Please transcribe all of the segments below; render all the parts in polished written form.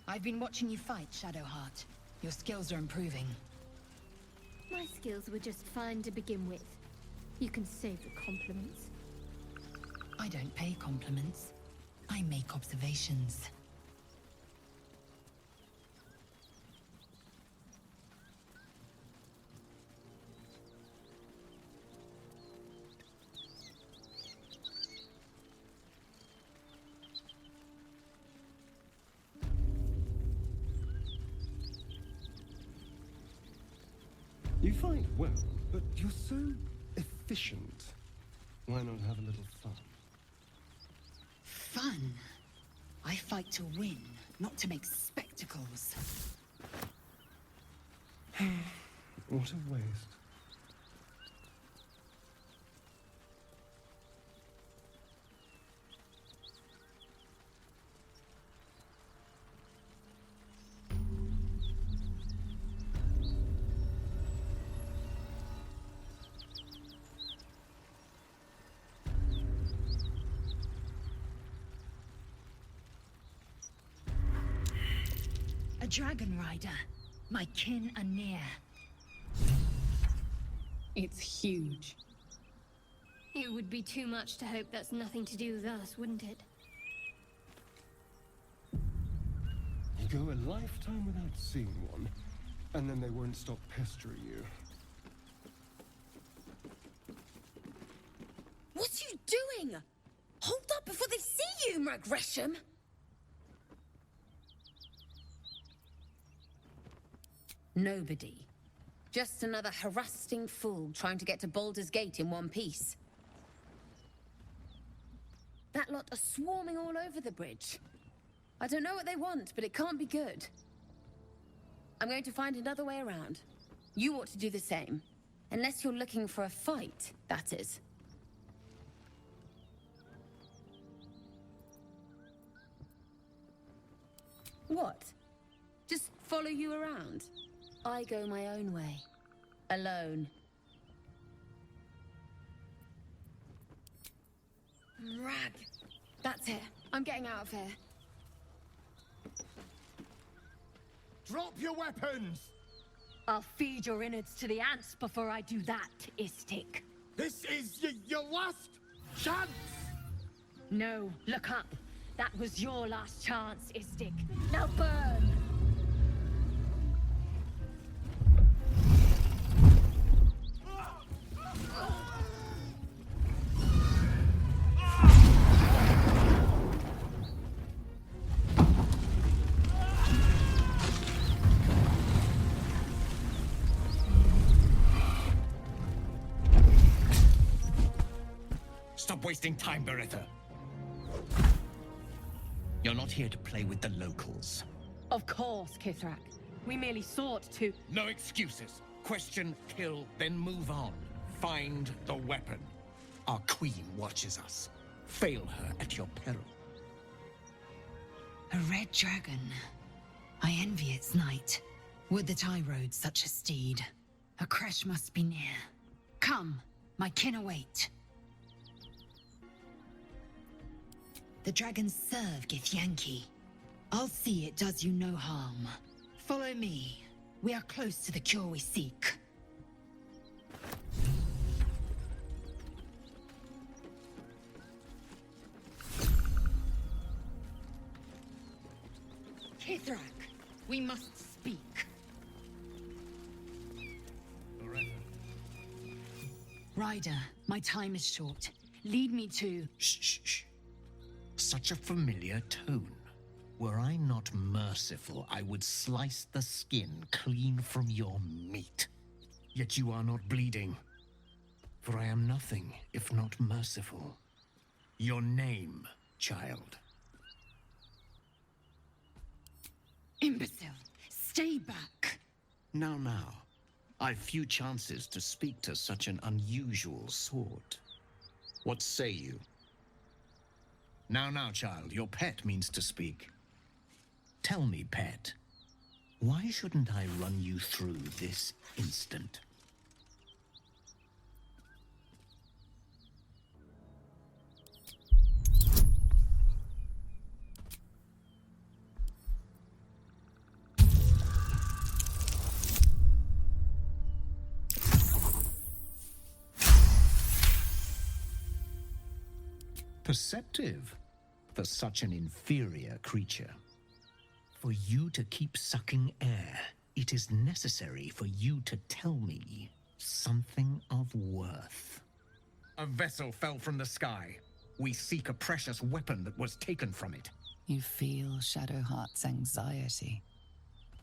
I've been watching you fight, Shadowheart. Your skills are improving. My skills were just fine to begin with. You can save the compliments. I don't pay compliments. I make observations. You fight well, but you're so efficient. Why not have a little fun? Fun? I fight to win, not to make spectacles. What a waste. A dragon rider. My kin are near. It's huge. It would be too much to hope that's nothing to do with us, wouldn't it? You go a lifetime without seeing one, and then they won't stop pestering you. What are you doing? Hold up before they see you, Gresham! Nobody. Just another harassing fool trying to get to Baldur's Gate in one piece. That lot are swarming all over the bridge. I don't know what they want, but it can't be good. I'm going to find another way around. You ought to do the same. Unless you're looking for a fight, that is. What? Just follow you around? I go my own way. Alone. Rag. That's it. I'm getting out of here. Drop your weapons! I'll feed your innards to the ants before I do that, Istik. This is your last chance! No, look up. That was your last chance, Istik. Now burn! Stop wasting time, Beretta. You're not here to play with the locals. Of course, Kithrak. We merely sought to... No excuses. Question, kill, then move on. Find the weapon. Our queen watches us. Fail her at your peril. A red dragon. I envy its knight. Would that I rode such a steed. A crash must be near. Come, my kin await. The dragons serve Githyanki. I'll see it does you no harm. Follow me. We are close to the cure we seek. Kithrak, we must speak. Ryder, my time is short. Lead me to... Shh, shh, shh. Such a familiar tone. Were I not merciful, I would slice the skin clean from your meat. Yet you are not bleeding. For I am nothing if not merciful. Your name, child. Imbecile, stay back. Now. I've few chances to speak to such an unusual sort. What say you? Now, child, your pet means to speak. Tell me, pet, why shouldn't I run you through this instant? Perceptive for such an inferior creature. For you to keep sucking air, it is necessary for you to tell me something of worth. A vessel fell from the sky. We seek a precious weapon that was taken from it. You feel Shadowheart's anxiety.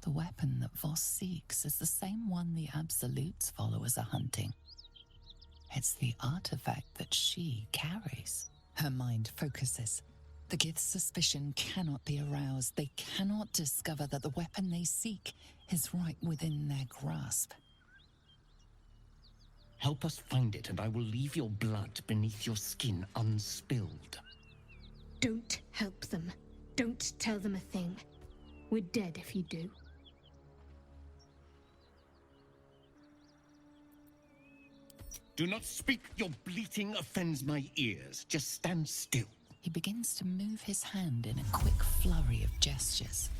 The weapon that Voss seeks is the same one the Absolute's followers are hunting. It's the artifact that she carries. Her mind focuses. The Gith's suspicion cannot be aroused. They cannot discover that the weapon they seek is right within their grasp. Help us find it, and I will leave your blood beneath your skin unspilled. Don't help them. Don't tell them a thing. We're dead if you do. Do not speak. Your bleating offends my ears. Just stand still. He begins to move his hand in a quick flurry of gestures.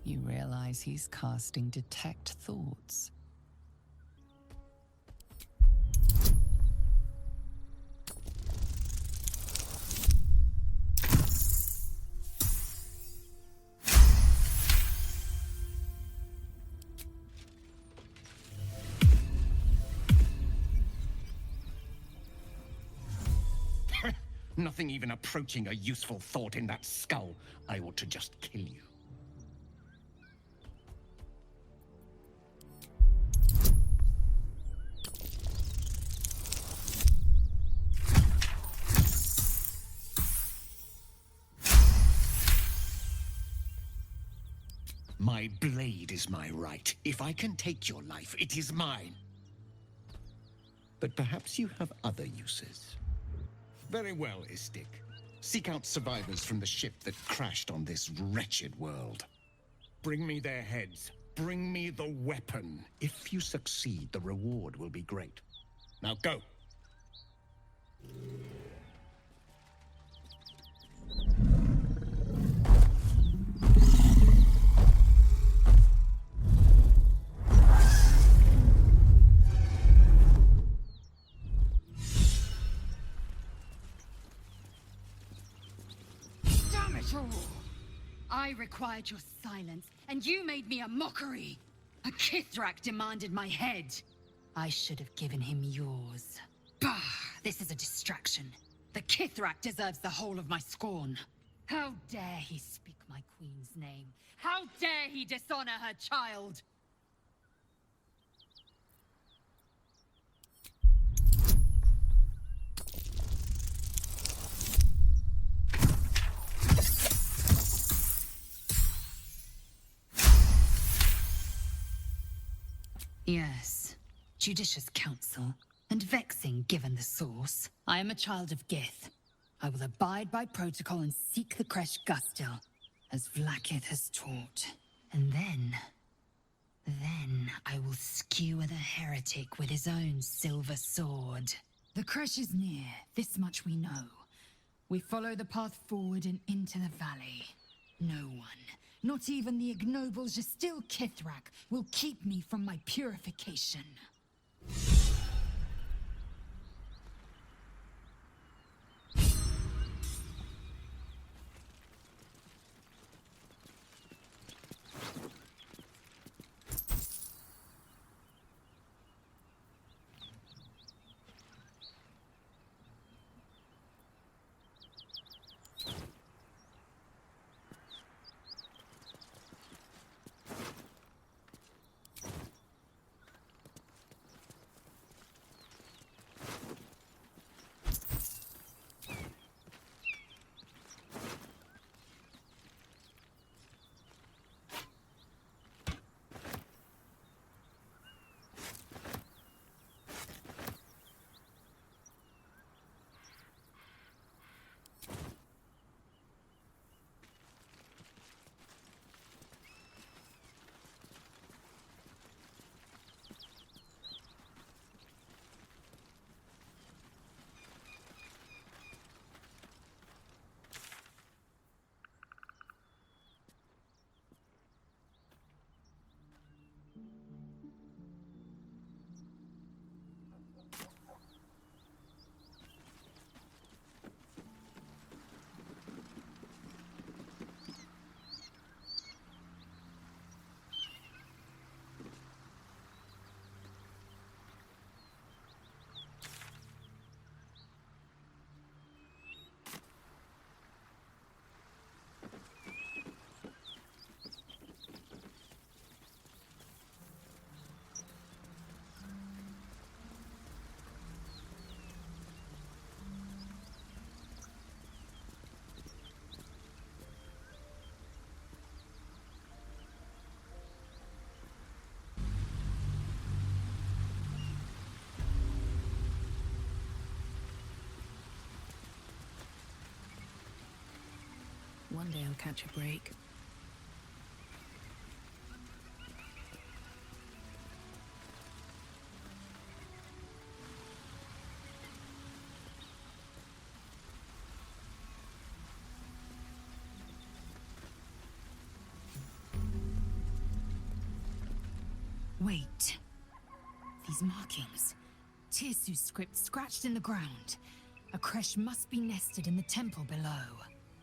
You realize he's casting Detect Thoughts. Nothing even approaching a useful thought in that skull. I ought to just kill you. My blade is my right. If I can take your life, it is mine. But perhaps you have other uses. Very well, Istik. Seek out survivors from the ship that crashed on this wretched world. Bring me their heads. Bring me the weapon. If you succeed, the reward will be great. Now go. I required your silence, and you made me a mockery. A Kithrak demanded my head. I should have given him yours. Bah! This is a distraction. The Kithrak deserves the whole of my scorn. How dare he speak my queen's name? How dare he dishonor her child? Yes, judicious counsel, and vexing given the source. I am a child of Gith. I will abide by protocol and seek the Kresh Gustil, as Vlaakith has taught. And then I will skewer the heretic with his own silver sword. The Kresh is near, this much we know. We follow the path forward and into the valley. No one, not even the ignoble Gestil Kithrak, will keep me from my purification. one day I'll catch a break. Wait. These markings. Tirsu's script scratched in the ground. A creche must be nested in the temple below.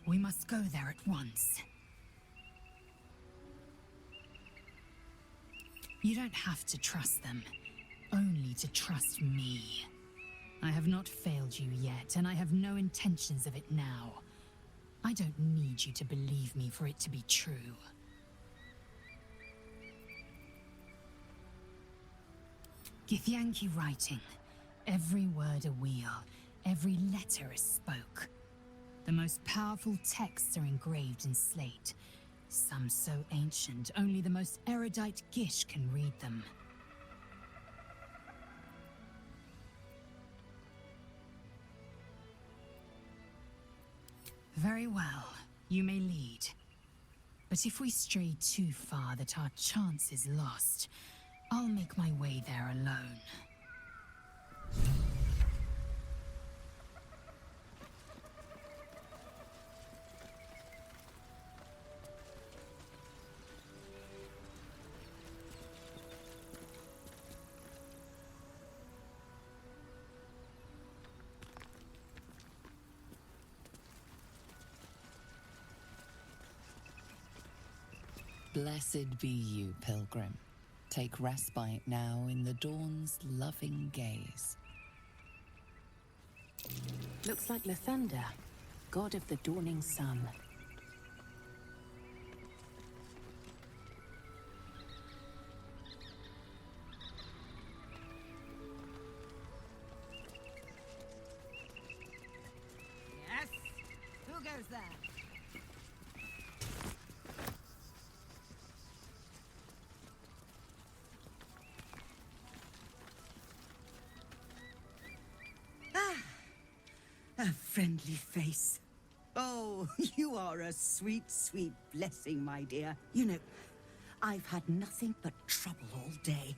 We must go there at once. You don't have to trust them. Only to trust me. I have not failed you yet, and I have no intentions of it now. I don't need you to believe me for it to be true. Githyanki writing. Every word a wheel, every letter a spoke. The most powerful texts are engraved in slate. Some so ancient, only the most erudite Gish can read them. Very well, you may lead. But if we stray too far that our chance is lost, I'll make my way there alone. Blessed be you, pilgrim. Take respite now in the dawn's loving gaze. Looks like Lathander, god of the dawning sun. Yes? Who goes there? A friendly face. Oh, you are a sweet, sweet blessing, my dear. You know, I've had nothing but trouble all day.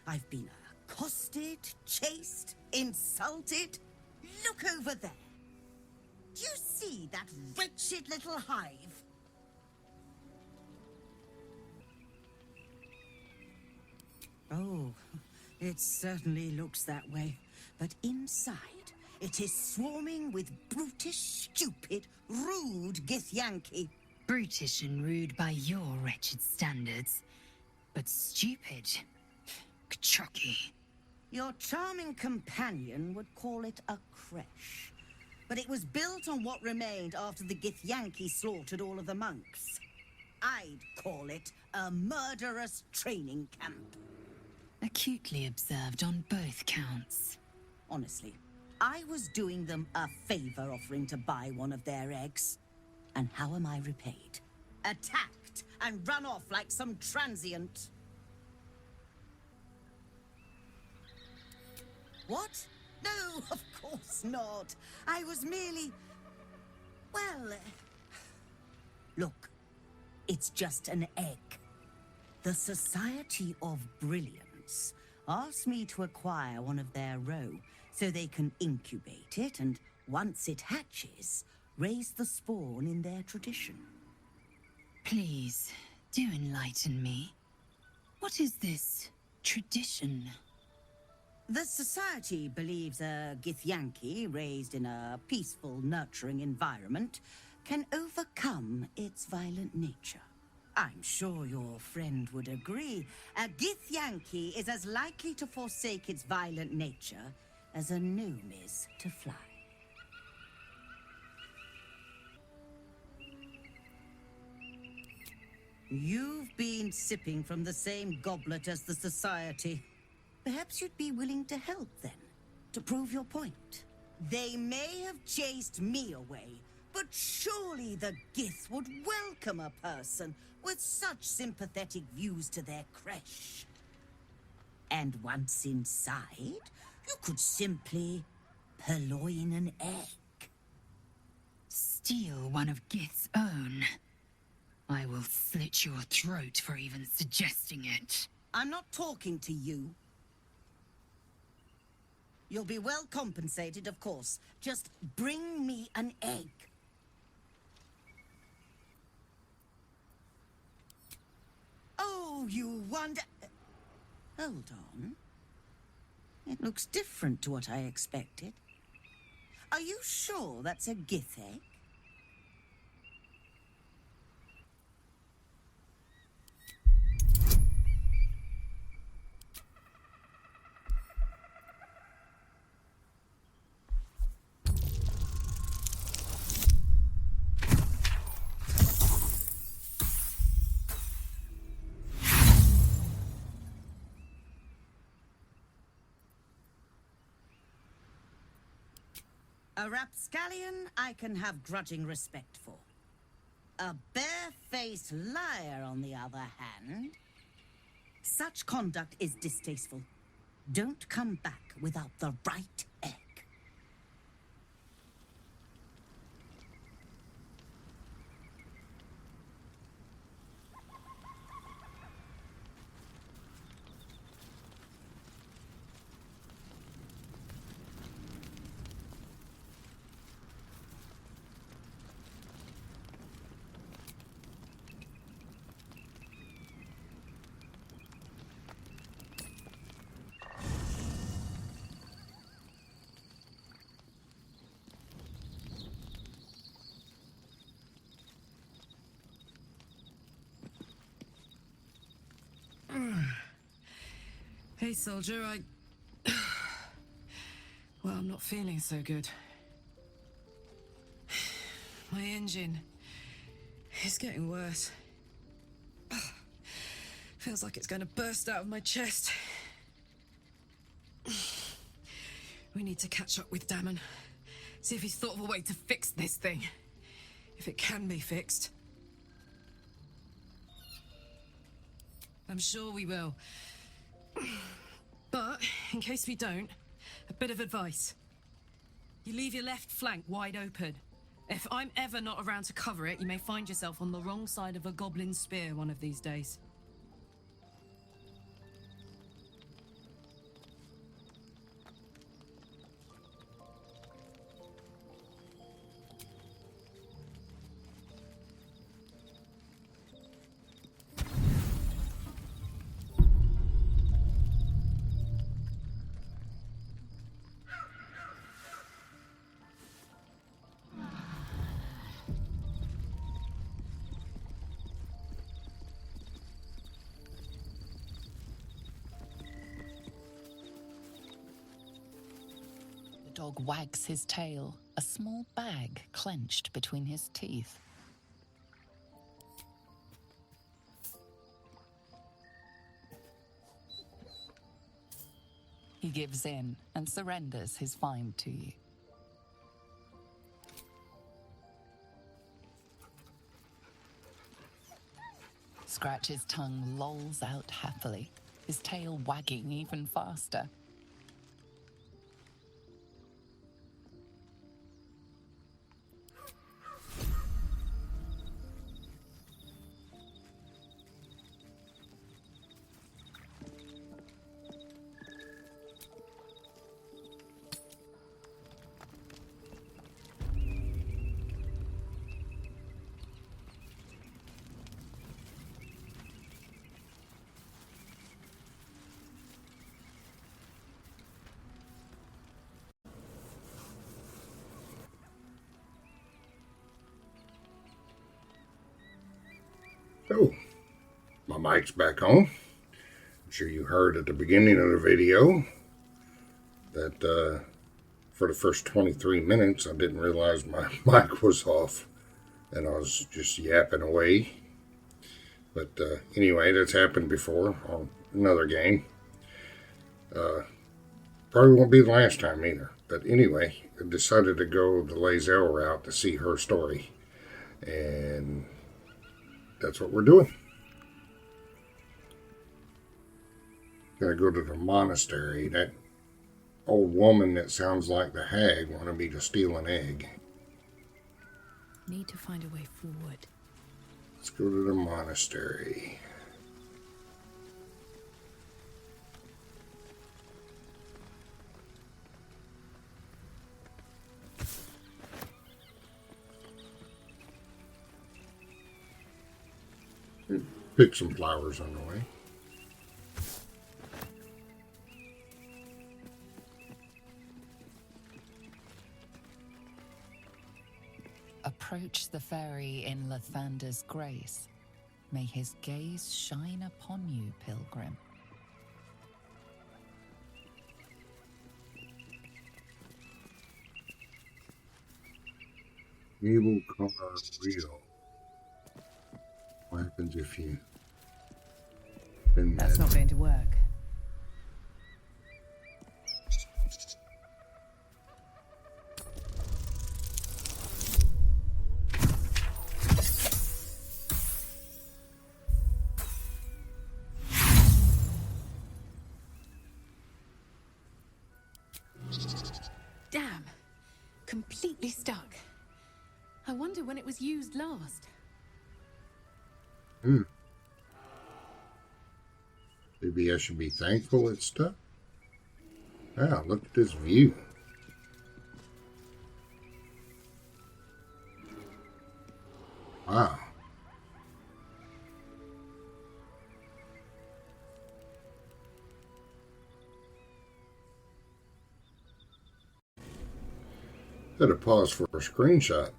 I've been accosted, chased, insulted. Look over there. Do you see that wretched little hive? Oh, it certainly looks that way. But inside, it is swarming with brutish, stupid, rude Githyanki. Brutish and rude by your wretched standards. But stupid. Kchoki. Your charming companion would call it a creche. But it was built on what remained after the Githyanki slaughtered all of the monks. I'd call it a murderous training camp. Acutely observed on both counts. Honestly, I was doing them a favor offering to buy one of their eggs. And how am I repaid? Attacked and run off like some transient. What? No, of course not. I was merely... well... Look, it's just an egg. The Society of Brilliance asked me to acquire one of their roe so they can incubate it and, once it hatches, raise the spawn in their tradition. Please, do enlighten me. What is this tradition? The Society believes a Githyanki raised in a peaceful, nurturing environment can overcome its violent nature. I'm sure your friend would agree. A Githyanki is as likely to forsake its violent nature as a gnome is to fly. You've been sipping from the same goblet as the Society. Perhaps you'd be willing to help then, to prove your point. They may have chased me away, but surely the Gith would welcome a person with such sympathetic views to their creche. And once inside, you could simply purloin an egg. steal one of Gith's own, I will slit your throat for even suggesting it. I'm not talking to you. You'll be well compensated, of course. Just bring me an egg. Oh, you wonder... Hold on. It looks different to what I expected. Are you sure that's a Gith egg? A rapscallion I can have grudging respect for. A barefaced liar, on the other hand... Such conduct is distasteful. Don't come back without the right egg. Hey, soldier, well, I'm not feeling so good. My engine is getting worse. Feels like it's going to burst out of my chest. We need to catch up with Damon. See if he's thought of a way to fix this thing. If it can be fixed. I'm sure we will. But, in case we don't, a bit of advice. You leave your left flank wide open. If I'm ever not around to cover it, you may find yourself on the wrong side of a goblin spear one of these days. The dog wags his tail, a small bag clenched between his teeth. He gives in and surrenders his find to you. Scratch's tongue lolls out happily, his tail wagging even faster. Oh, my mic's back on. I'm sure you heard at the beginning of the video that for the first 23 minutes I didn't realize my mic was off and I was just yapping away. But anyway, that's happened before on another game. Probably won't be the last time either. But anyway, I decided to go the Lae'zel route to see her story. And that's what we're doing. Gonna go to the monastery. That old woman that sounds like the hag wanted me to steal an egg. Need to find a way forward. Let's go to the monastery. Pick some flowers on the way. Approach the fairy in Lathander's grace. May his gaze shine upon you, pilgrim. Evil card real. What happens if you spin that? That's not going to work. Damn. Completely stuck. I wonder when it was used last. Maybe I should be thankful it's stuck. Wow, look at this view. Wow. Had to pause for a screenshot.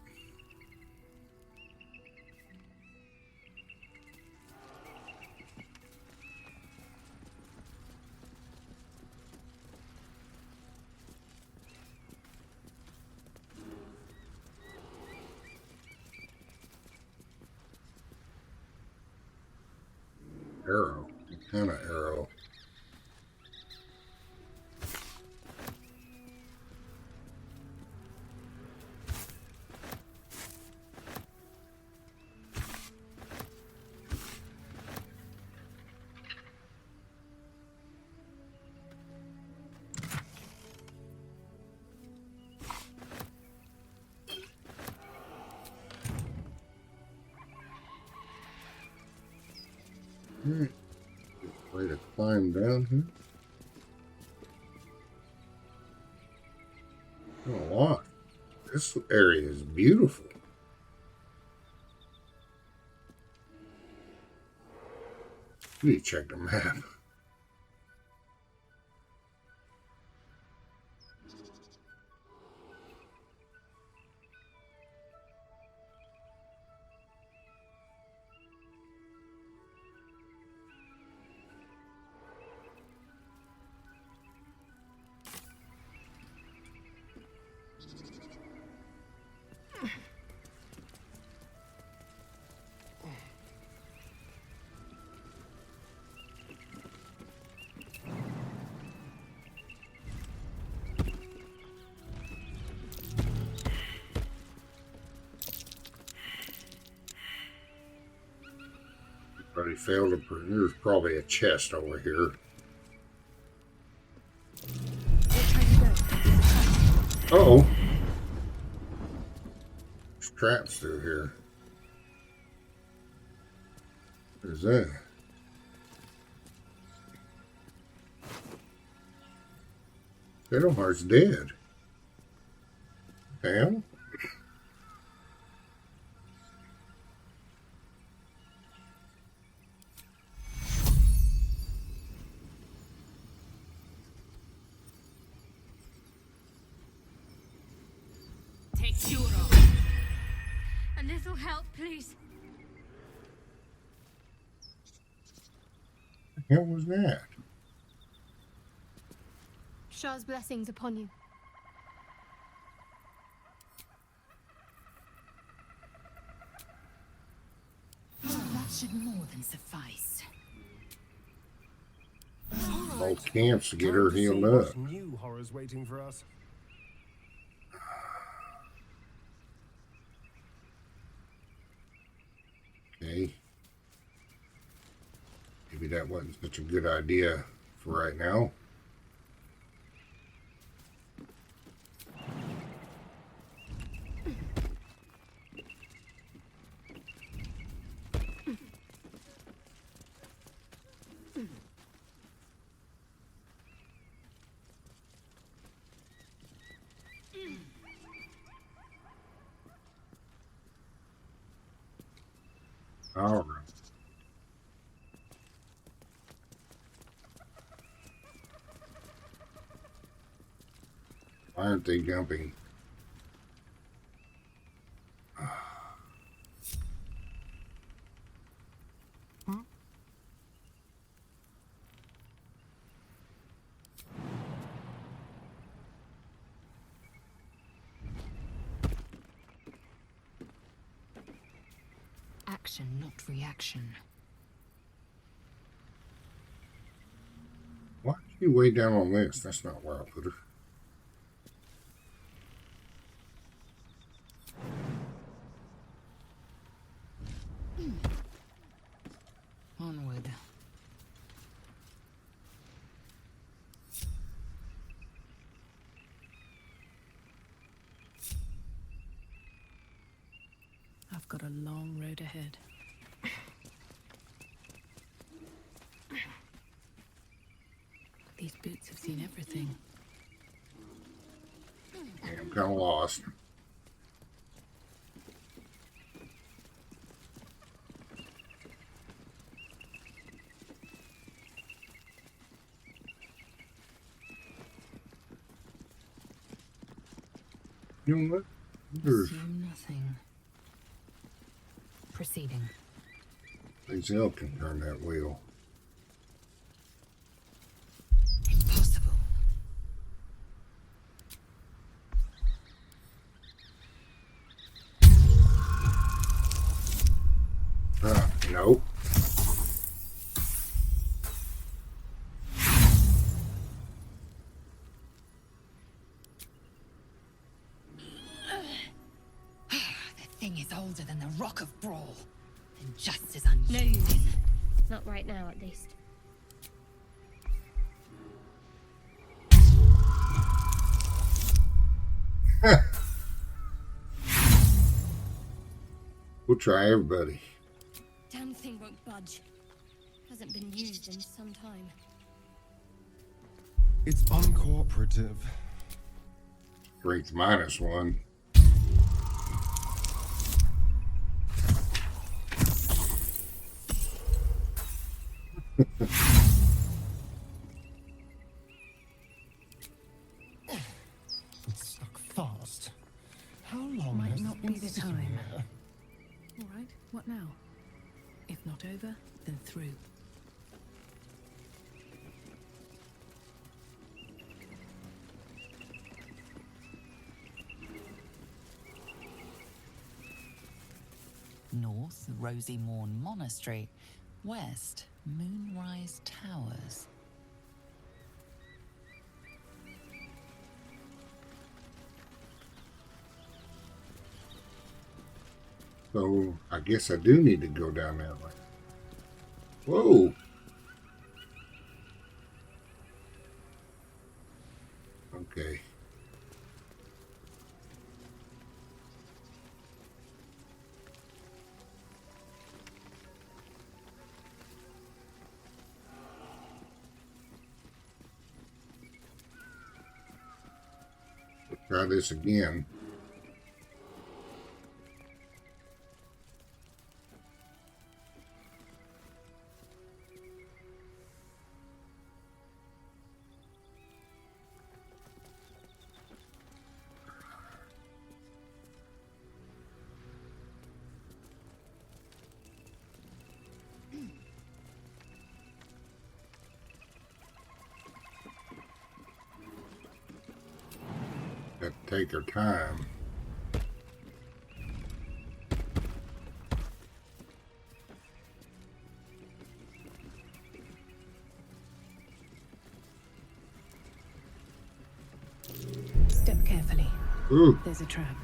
Arrow. What kind of arrow? Alright. Way to climb down here. A lot. This area is beautiful. You need to check the map. Already failed to. There's probably a chest over here. Uh-oh. There's traps through here. What is that? Fiddleheart's dead. Hell? A little help, please. What the hell was that? Shah's blessings upon you. That should more than suffice. Both camps to get her healed up. New horrors waiting for us. Okay. Maybe that wasn't such a good idea for right now. All right. Why aren't they jumping? Action, not reaction. Why is she way down on this? That's not where I put her. Onward. I've got a long road ahead. These boots have seen everything. Yeah, I'm kind of lost. You know what? Assume nothing. Proceeding. Hazel can turn that wheel. Impossible. No. The thing is older than the Rock of Brawl, and just as unused. No, not right now, at least. We'll try everybody. Damn thing won't budge. Hasn't been used in some time. It's uncooperative. Strength -1. It's stuck fast. How long Might has not it be been the sitting time. here? All right, what now? If not over, then through. North, Rosy Morn Monastery. West, Moonrise Towers. So I guess I do need to go down that way. Whoa. Okay. Try this again. Got to take our time. Step carefully. Ooh. There's a trap.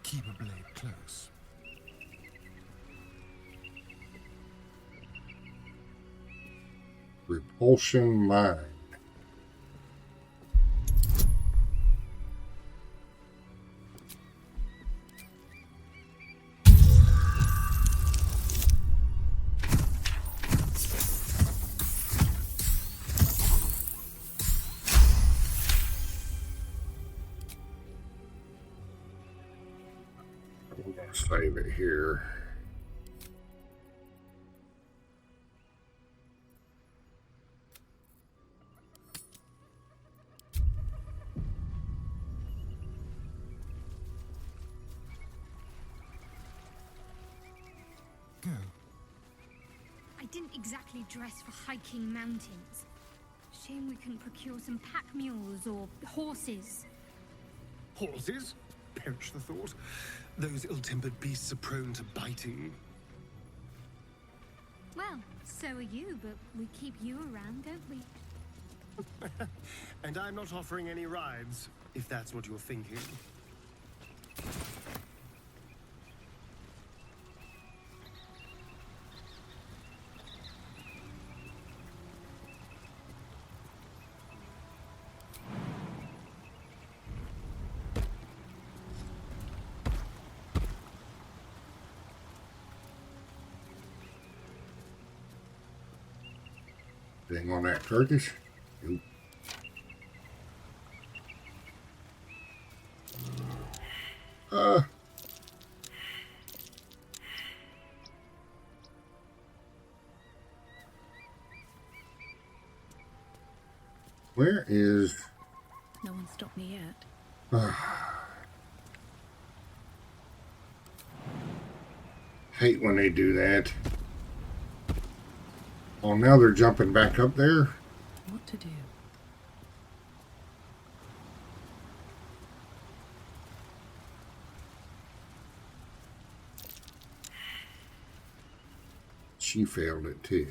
Keep a blade close. Repulsion mine. I'm gonna save it here. don't exactly dress for hiking mountains. Shame we couldn't procure some pack mules or horses. Horses? Perish the thought. Those ill-tempered beasts are prone to biting. Well, so are you, but we keep you around, don't we? And I'm not offering any rides, if that's what you're thinking. Anything on that Turkish? Nope. Where is... No one stopped me yet. Hate when they do that. Oh, now they're jumping back up there? What to do? She failed it too.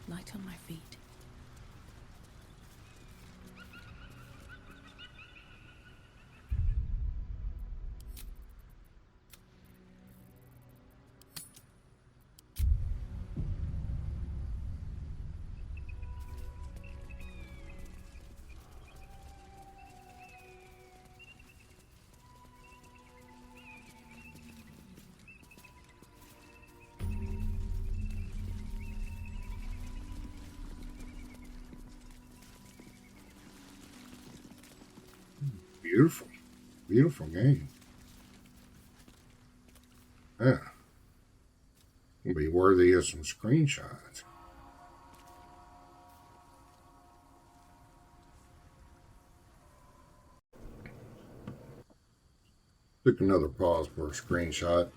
Light on my feet. Beautiful. Beautiful game. Yeah. It'll be worthy of some screenshots. Took another pause for a screenshot.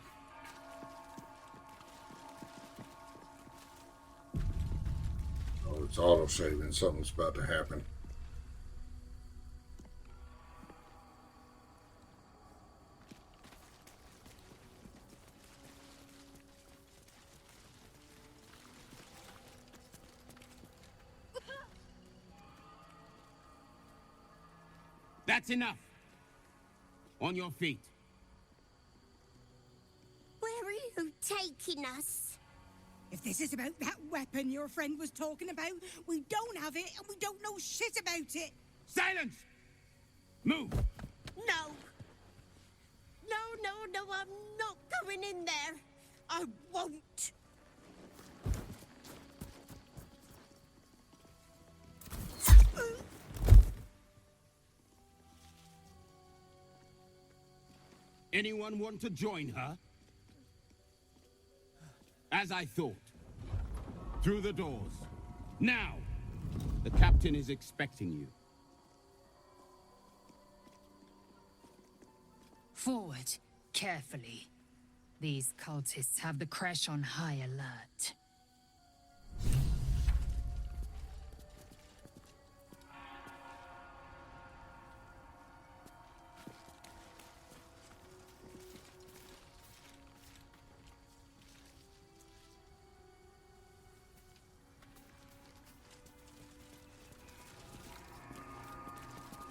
Oh, it's auto-saving. Something's about to happen. That's enough. On your feet. Where are you taking us? If this is about that weapon your friend was talking about, we don't have it and we don't know shit about it. Silence! Move! No. No, I'm not going in there. I won't. Anyone want to join her? As I thought. Through the doors. Now! The captain is expecting you. Forward, carefully. These cultists have the crash on high alert.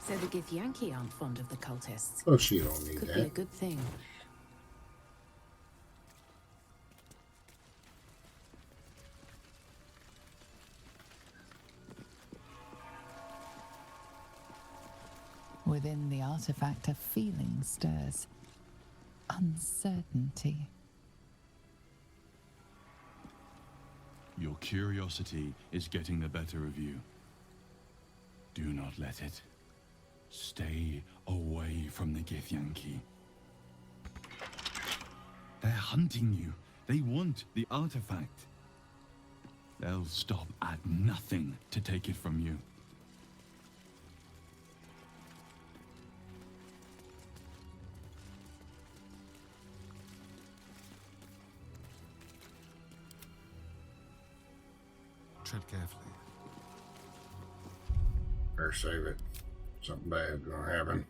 So the Githyanki aren't fond of the cultists. Oh, she don't need Could that. be a good thing. Within the artifact, a feeling stirs. Uncertainty. Your curiosity is getting the better of you. Do not let it. Stay away from the Githyanki. They're hunting you. They want the artifact. They'll stop at nothing to take it from you. Tread carefully. Better save it. Something bad's gonna happen.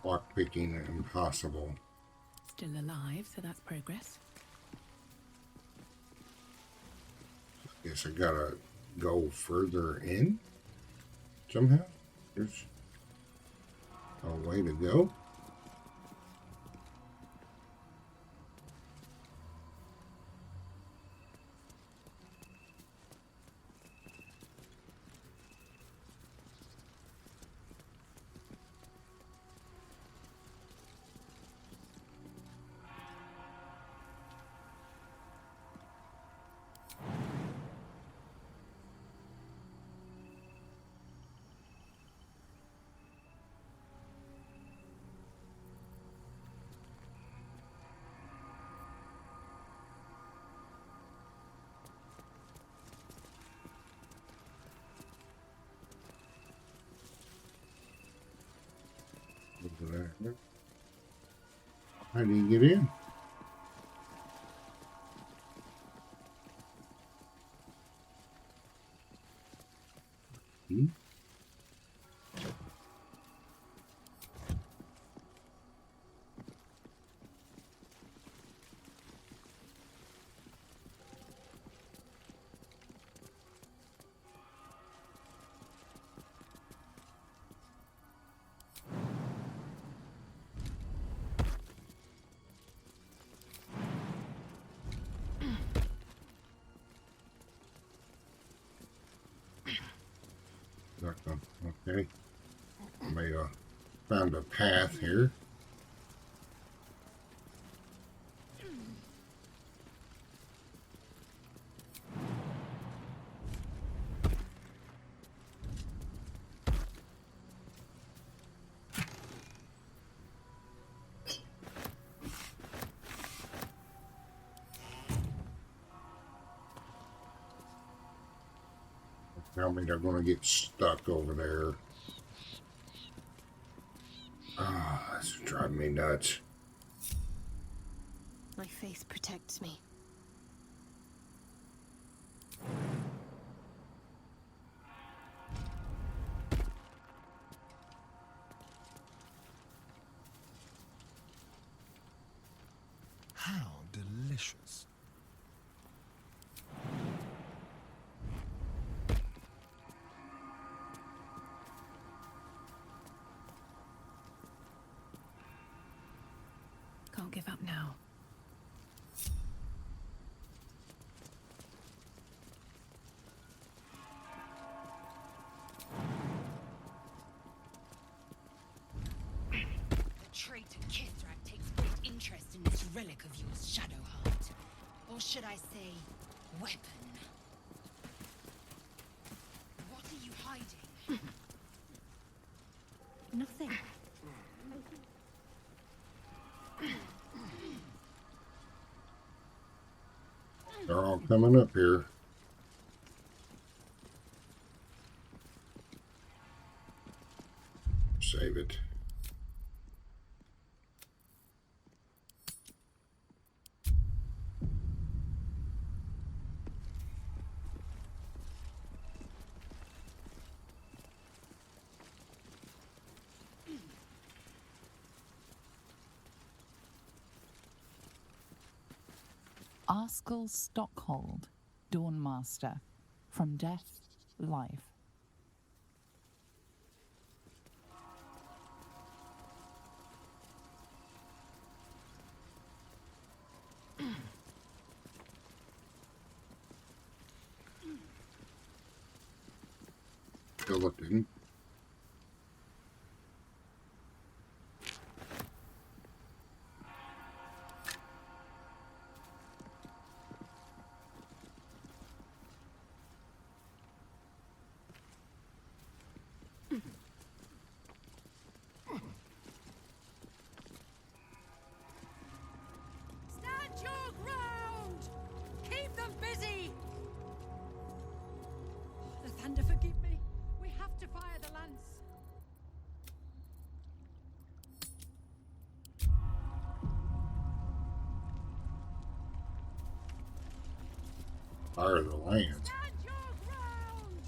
Lock picking impossible. Still alive, so that's progress. Guess I gotta go further in somehow. There's a way to go. How do you get in? Okay. May found a path here. Tell me they're going to get stuck over there. Ah, oh, that's driving me nuts. My faith protects me. How delicious. Can't give up now. The traitor Kithrak takes great interest in this relic of yours, Shadowheart. Or should I say, weapon? What are you hiding? Nothing. They're all coming up here. Save it. Arskel Stockhold, Dawnmaster. From death, life. Skeleton. Stand your ground! Keep them busy! Fire the land. Stand your ground!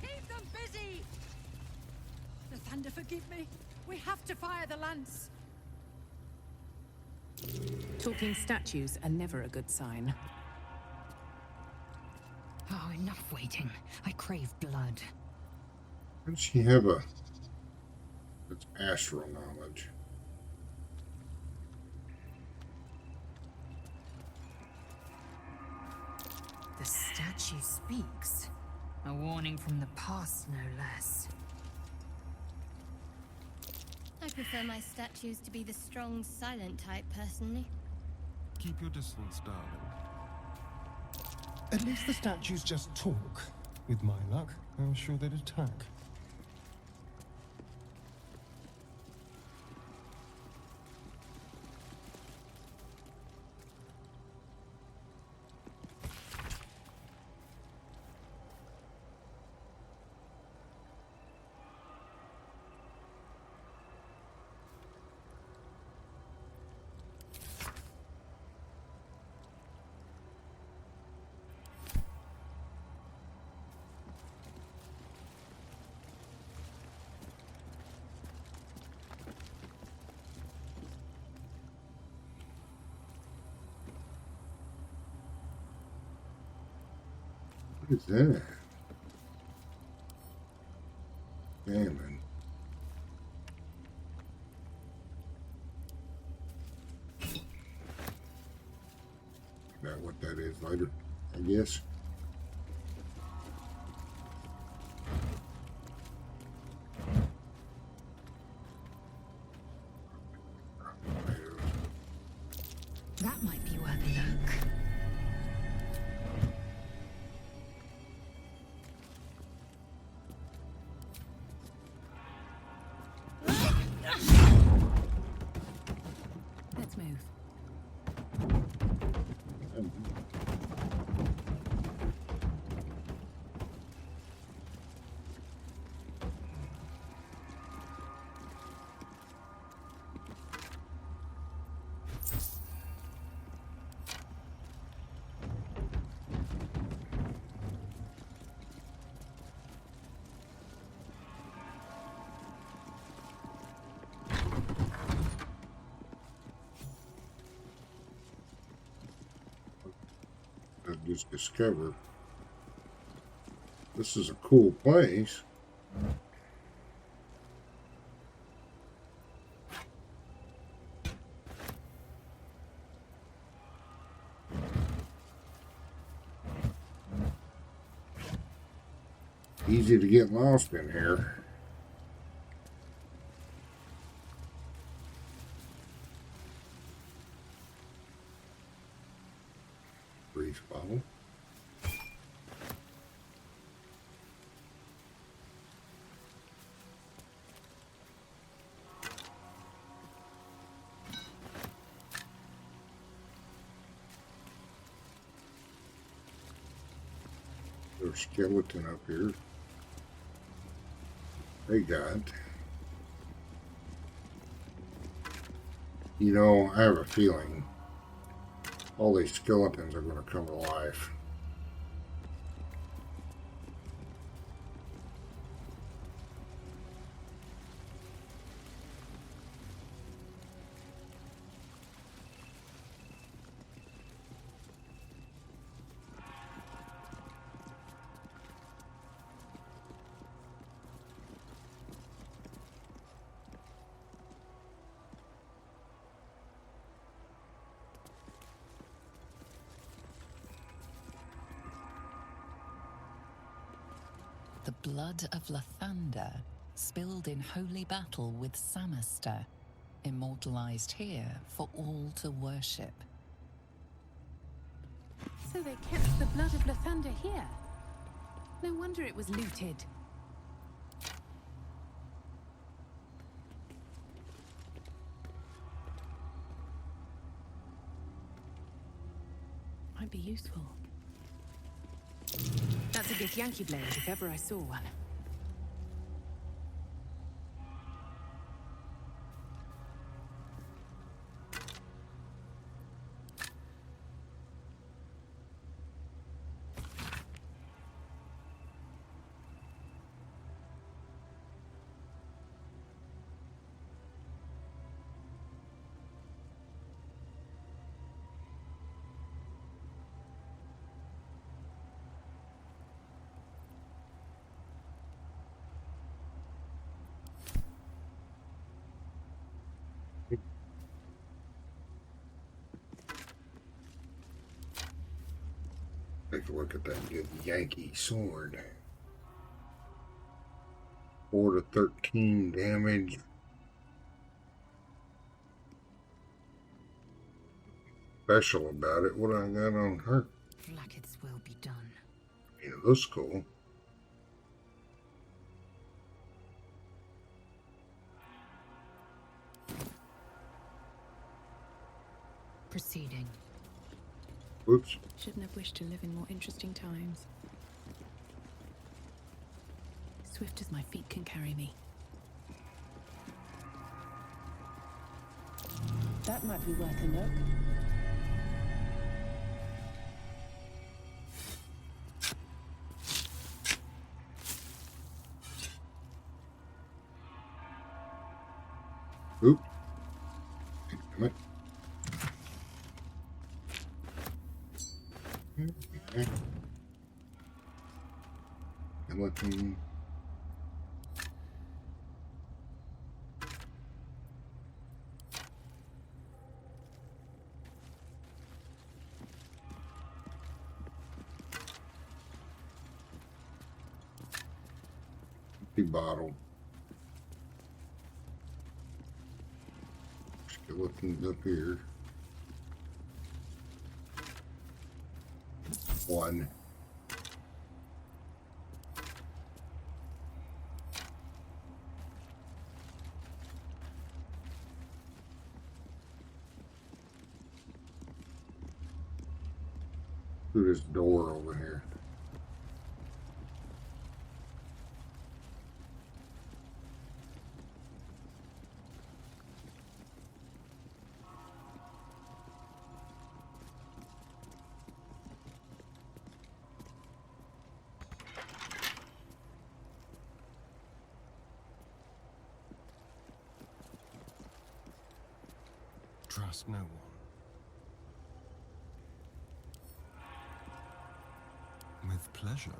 Keep them busy! The Thunder, forgive me. We have to fire the lance. Talking statues are never a good sign. Oh, enough waiting. I crave blood. Does she have a... It's astral knowledge. The statue speaks. A warning from the past, no less. I prefer my statues to be the strong, silent type, personally. Keep your distance, darling. At least the statues just talk. With my luck, I'm sure they'd attack. What is that? Salmon. That what that is later, I guess. That might be worth a look. Let's move. I just discovered this is a cool place. Easy to get lost in here. Brief bottle. There's a skeleton up here. Hey, God. You know, I have a feeling all these skeletons are going to come to life. The blood of Lathander, spilled in holy battle with Samaster, immortalized here for all to worship. So they kept the blood of Lathander here. No wonder it was looted. Might be useful. That's a good Yankee blade, if ever I saw one. take a look at that good Yankee sword. 4 to 13 damage. Special about it. What I got on her? Vlaakith's will be done. Yeah, looks cool. Proceeding. Whoops. Shouldn't have wished to live in more interesting times. Swift as my feet can carry me. That might be worth a look. Oop. Damn it. Skeleton. Empty bottle. Skeletons up here. One. Through this door over here. Trust no one. With pleasure.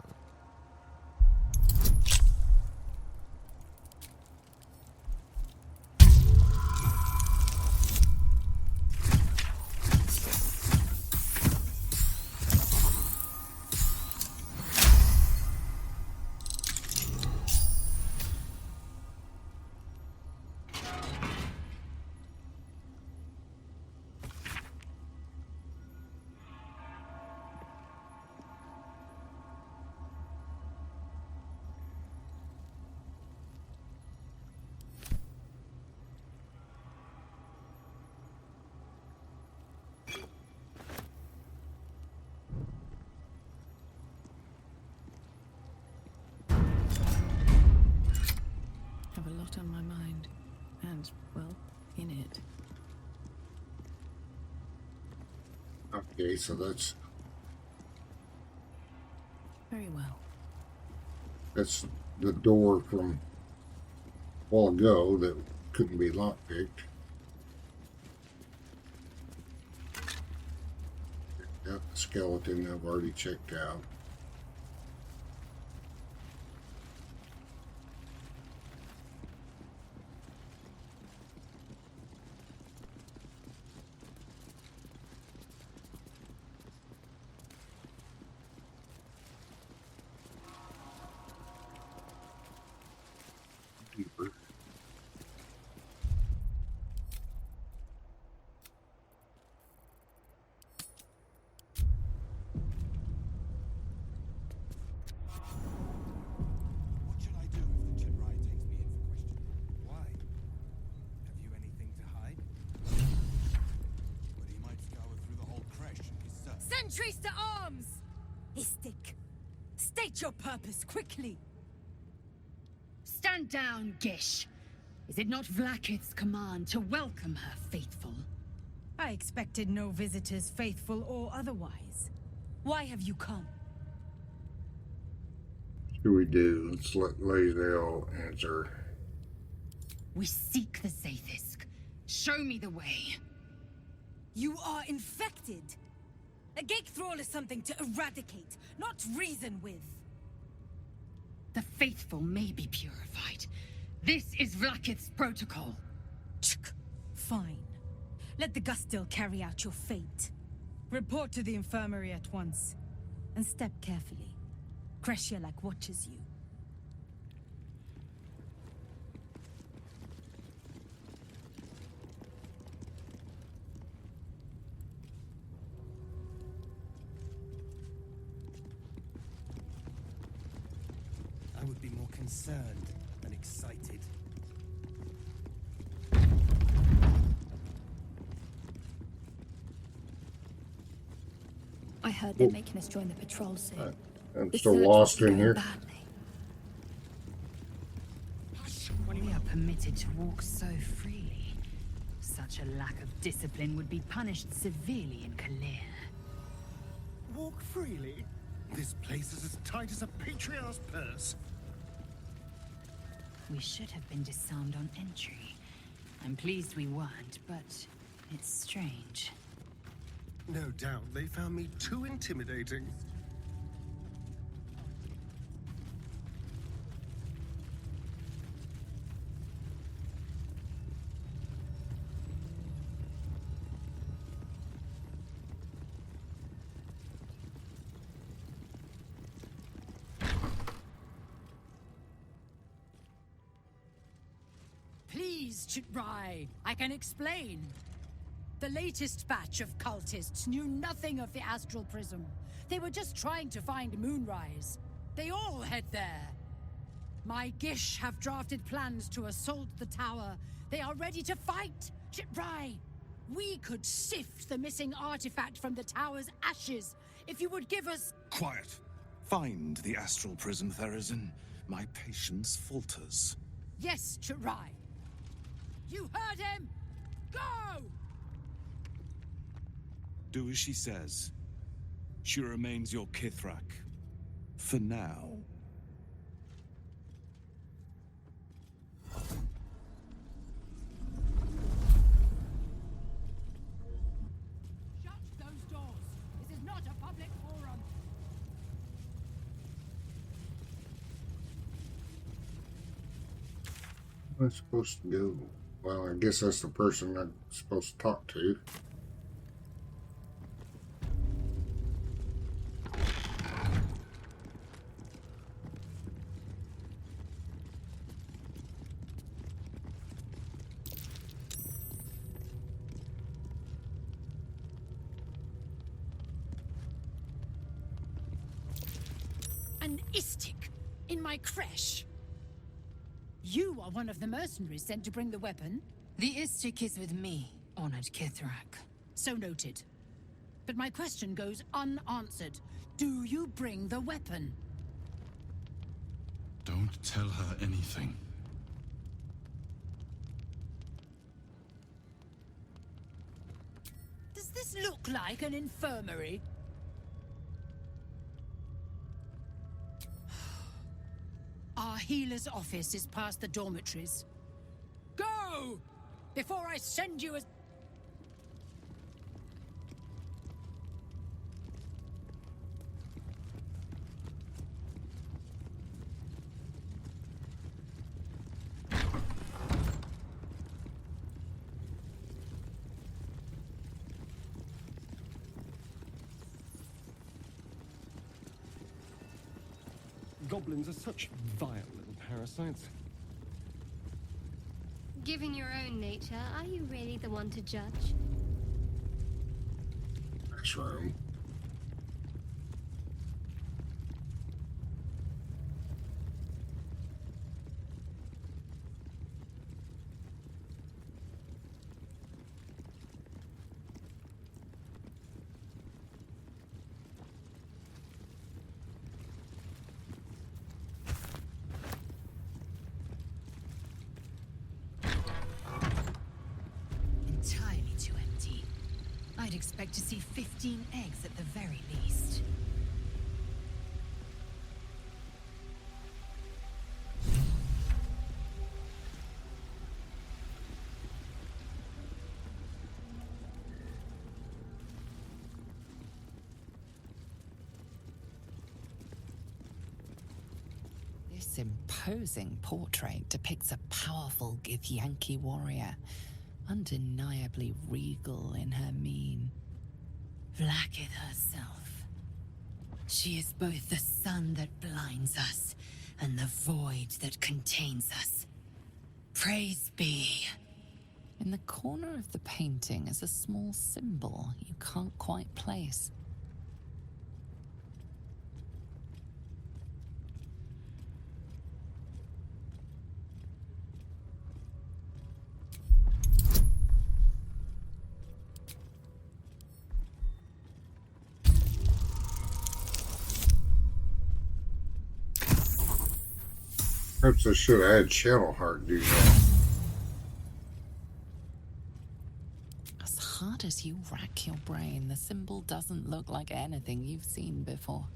Have a lot on my mind. And, well, in it. Okay, so that's Very well. the door from a while ago that couldn't be lockpicked. Got the skeleton I've already checked out. Deeper. What should I do if the Chimrai takes me in for questioning? Why? Have you anything to hide? But he might scour through the whole creche in his search. Sentries to arms! Istik, state your purpose quickly. Stand down, Gish. Is it not Vlaakith's command to welcome her faithful? I expected no visitors, faithful or otherwise. Why have you come? What do we do? Let's let Lae'zel answer. We seek the Zaithisk. Show me the way. You are infected. A gate thrall is something to eradicate, not reason with. The faithful may be purified. This is Vlaakith's protocol. Fine. Let the Gustil carry out your fate. Report to the infirmary at once. And step carefully. Kreshjalak watches you. I would be more concerned than excited. I heard they're making us join the patrol soon. I'm The still search lost must be in going here. badly. We are permitted to walk so freely. Such a lack of discipline would be punished severely in Kalir. Walk freely? This place is as tight as a patriarch's purse. We should have been disarmed on entry. I'm pleased we weren't, but it's strange. No doubt they found me too intimidating. Please, Chitrai, I can explain. The latest batch of cultists knew nothing of the Astral Prism. They were just trying to find Moonrise. They all head there. My Gish have drafted plans to assault the tower. They are ready to fight, Chitrai. We could sift the missing artifact from the tower's ashes if you would give us... Quiet. Find the Astral Prism, Therazin. My patience falters. Yes, Chitrai. You heard him! Go! Do as she says. She remains your Kithrak. For now. Shut those doors. This is not a public forum. What am I supposed to do? Well, I guess that's the person I'm supposed to talk to. An Istik in my creche. You are one of the mercenaries sent to bring the weapon. The Istik is with me, honored Kithrak. So noted. But my question goes unanswered. Do you bring the weapon? Don't tell her anything. Does this look like an infirmary? Our healer's office is past the dormitories. Go! Before I send you as... Goblins are such vile little parasites. Given your own nature, are you really the one to judge? Next room. Entirely too empty. I'd expect to see 15 eggs at the very least. This imposing portrait depicts a powerful Githyanki warrior, undeniably regal in her mien. Vlaakith herself. She is both the sun that blinds us and the void that contains us. Praise be. In the corner of the painting is a small symbol you can't quite place. Perhaps I should have had Shadowheart do that. As hard as you rack your brain, the symbol doesn't look like anything you've seen before.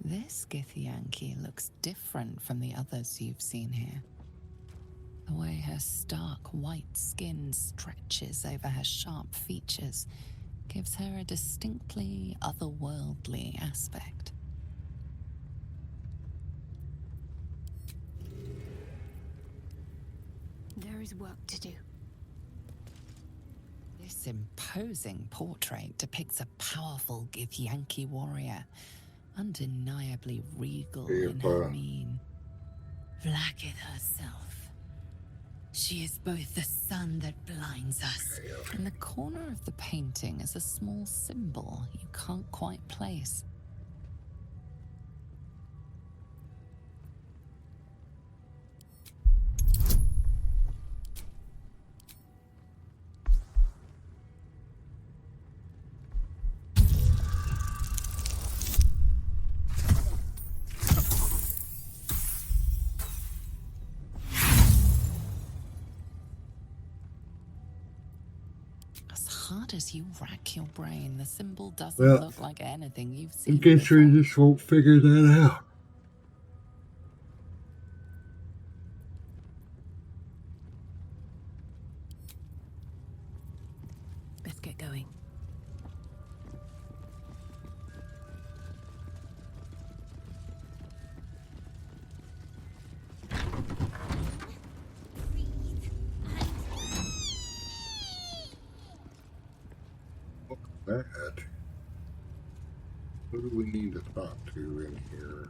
This Githyanki looks different from the others you've seen here. The way her stark white skin stretches over her sharp features gives her a distinctly otherworldly aspect. There is work to do. This imposing portrait depicts a powerful Githyanki warrior, undeniably regal in her mien. Vlaakith herself. She is both the sun that blinds us. In the corner of the painting is a small symbol you can't quite place. Hard as you rack your brain, the symbol doesn't look like anything you've seen. I guess we just won't figure that out. Let's get going. That. Who do we need to talk to in here?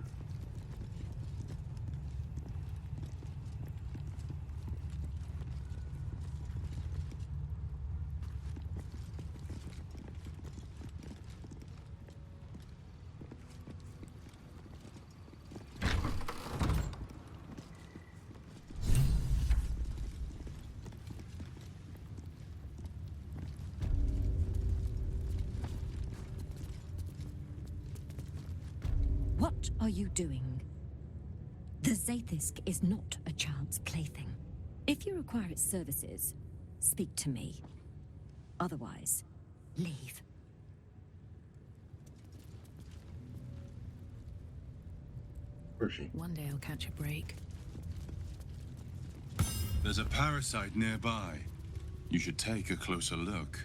What are you doing? The Zaithisk is not a child's plaything. If you require its services, speak to me. Otherwise, leave. Where's she? One day I'll catch a break. There's a parasite nearby. You should take a closer look.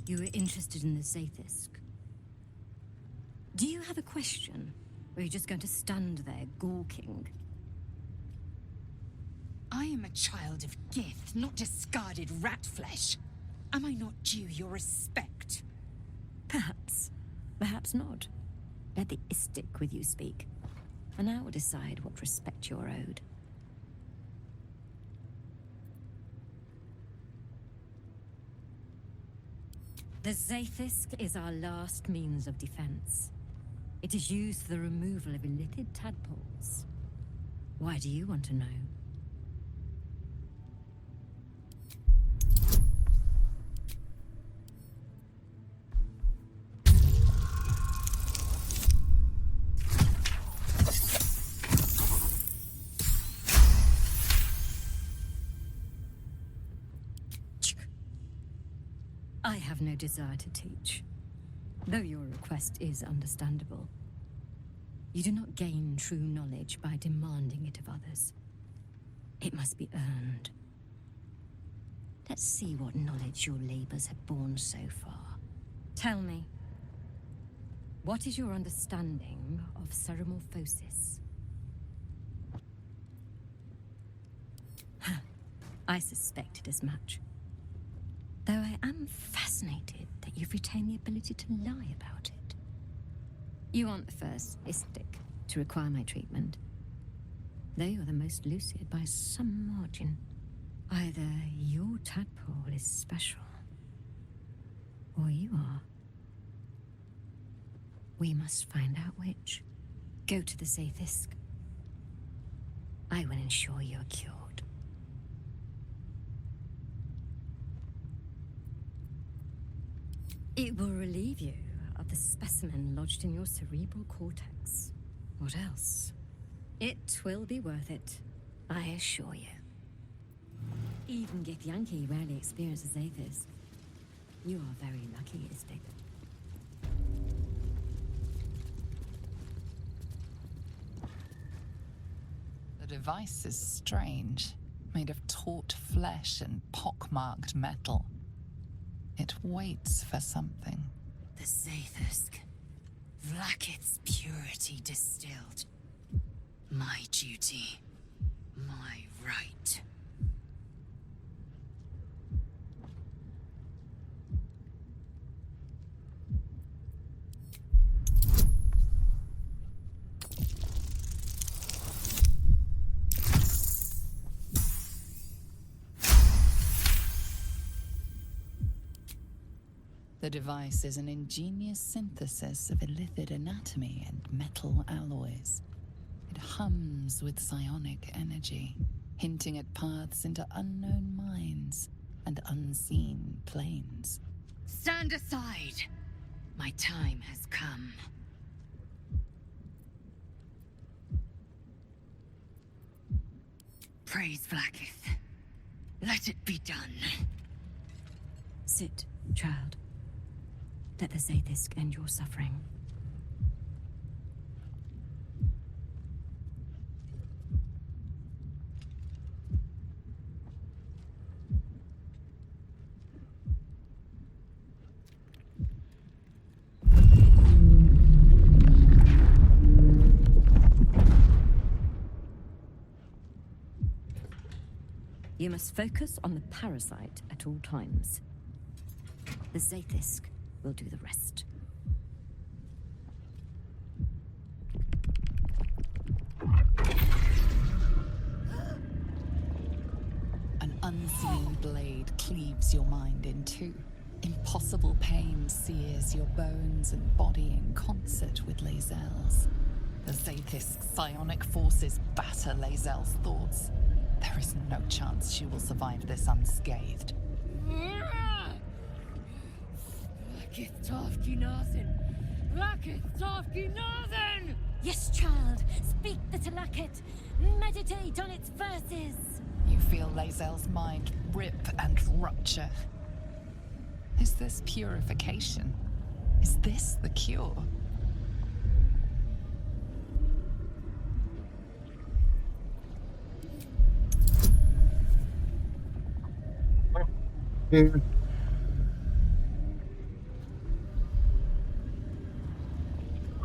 You were interested in the Zaithisk. Do you have a question? Or are you just going to stand there gawking? I am a child of Gith, not discarded rat flesh. Am I not due your respect? Perhaps. Perhaps not. Let the Istik with you speak, and I will decide what respect you're owed. The Zaithisk is our last means of defense. It is used for the removal of illithid tadpoles. Why do you want to know? I have no desire to teach, though your request is understandable. You do not gain true knowledge by demanding it of others. It must be earned. Let's see what knowledge your labors have borne so far. Tell me, what is your understanding of ceremorphosis? I suspected as much. Though I am fascinated that you've retained the ability to lie about it. You aren't the first Istik to require my treatment. Though you're the most lucid by some margin. Either your tadpole is special, or you are. We must find out which. Go to the Zaithisk. I will ensure you are cured. It will relieve you of the specimen lodged in your cerebral cortex. What else? It will be worth it, I assure you. Even Githyanki rarely experiences Aethys. You are very lucky, Istik. The device is strange, made of taut flesh and pockmarked metal. It waits for something. The Zaithisk. Vlaakith's purity distilled. My duty. My right. The device is an ingenious synthesis of illithid anatomy and metal alloys. It hums with psionic energy, hinting at paths into unknown minds and unseen planes. Stand aside! My time has come. Praise Vlaakith. Let it be done. Sit, child. Let the Zaithisk end your suffering. You must focus on the parasite at all times. The Zaithisk will do the rest. An unseen blade cleaves your mind in two. Impossible pain sears your bones and body in concert with Lae'zel's. The Zaithisk's psionic forces batter Lae'zel's thoughts. There is no chance she will survive this unscathed. Yes, child. Speak the Talakit. Meditate on its verses. You feel Lae'zel's mind rip and rupture. Is this purification? Is this the cure?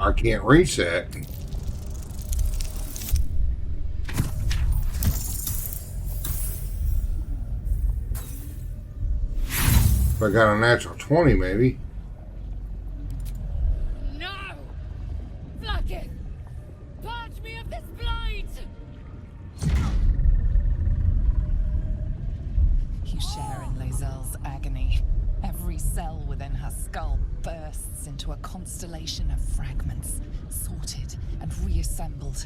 I can't reset. If I got a natural 20, maybe. No! Vlaakith! Purge me of this blight! You share in Lae'zel's agony. Every cell within her skull bursts into a constellation of fragments, sorted and reassembled.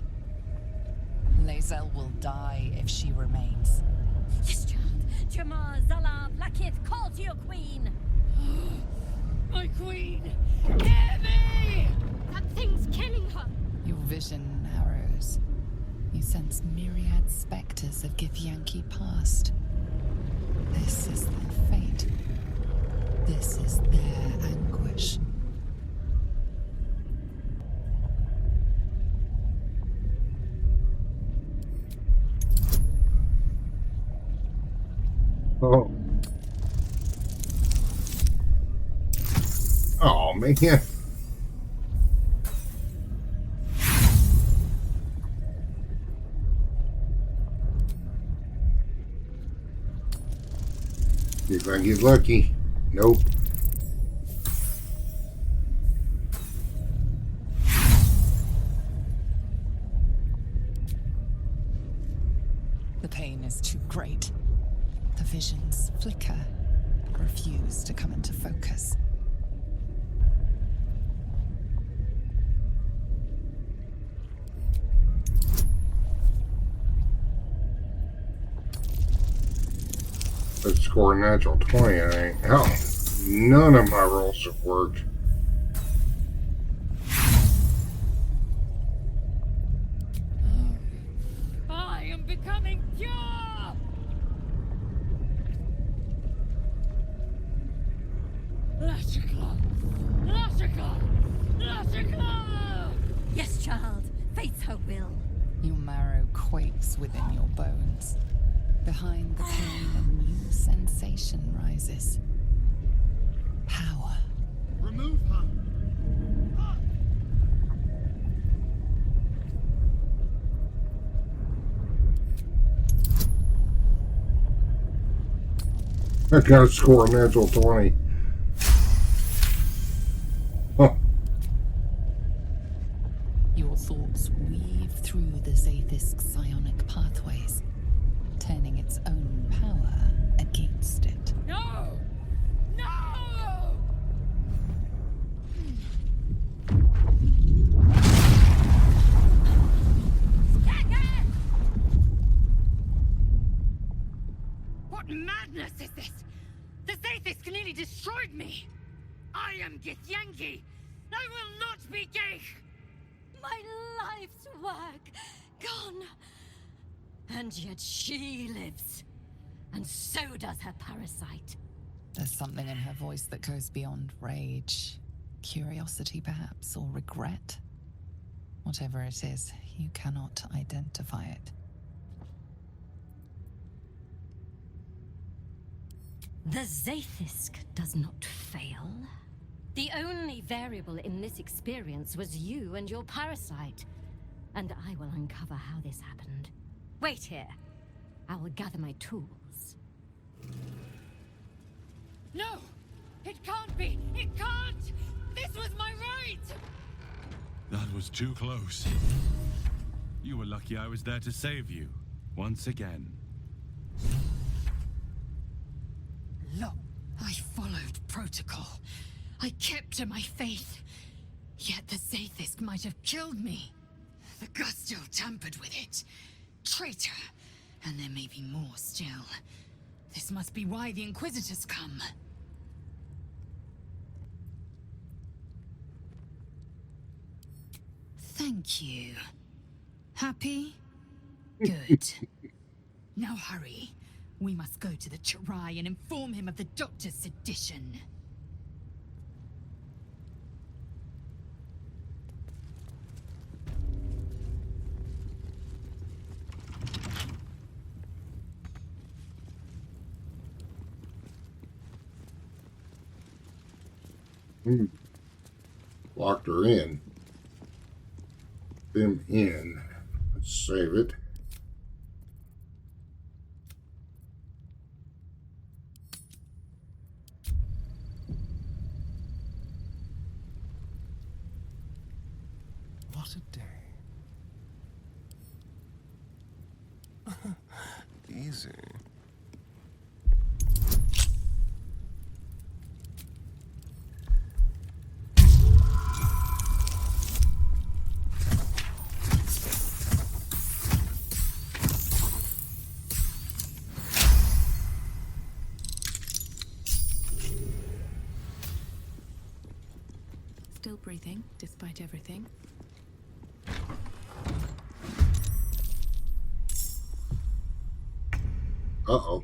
Lae'zel will die if she remains. Yes, child. Jamar, Zala, Vlaakith, call to your queen. My queen! Hear me! That thing's killing her! Your vision narrows. You sense myriad specters of Githyanki past. This is their fate. This is their anguish. Oh. Oh, man. If I get lucky. Nope. The pain is too great. The visions flicker, refuse to come into focus. Let's score a natural 20, I think. Hell, none of my rolls have worked. I am becoming pure! Lashikla! Lashikla! Lashikla! Yes, child. Fate's her will. Your marrow quakes within your bones. Behind the pain, a new sensation rises. Power. Remove her. I gotta score a natural 20. Huh. Your thoughts weave through the Zaithisk psionic pathways, turning its own power against it. No! No! What madness is this? The Zaithisk nearly destroyed me! I am Githyanki! I will not be Geich! My life's work gone. And yet she lives. And so does her parasite. There's something in her voice that goes beyond rage. Curiosity, perhaps, or regret. Whatever it is, you cannot identify it. The Zaithisk does not fail. The only variable in this experience was you and your parasite. And I will uncover how this happened. Wait here. I will gather my tools. No! It can't be! It can't! This was my right! That was too close. You were lucky I was there to save you. Once again. Look, I followed protocol. I kept to my faith. Yet the Zaithisk might have killed me. The Gustil tampered with it. Traitor. And there may be more still. This must be why the Inquisitors come. Thank you. Happy? Good. Now hurry. We must go to the Chirai and inform him of the Doctor's sedition. Locked her in. Them in. Let's save it. What a day. Easy. Still breathing, despite everything. Uh-oh.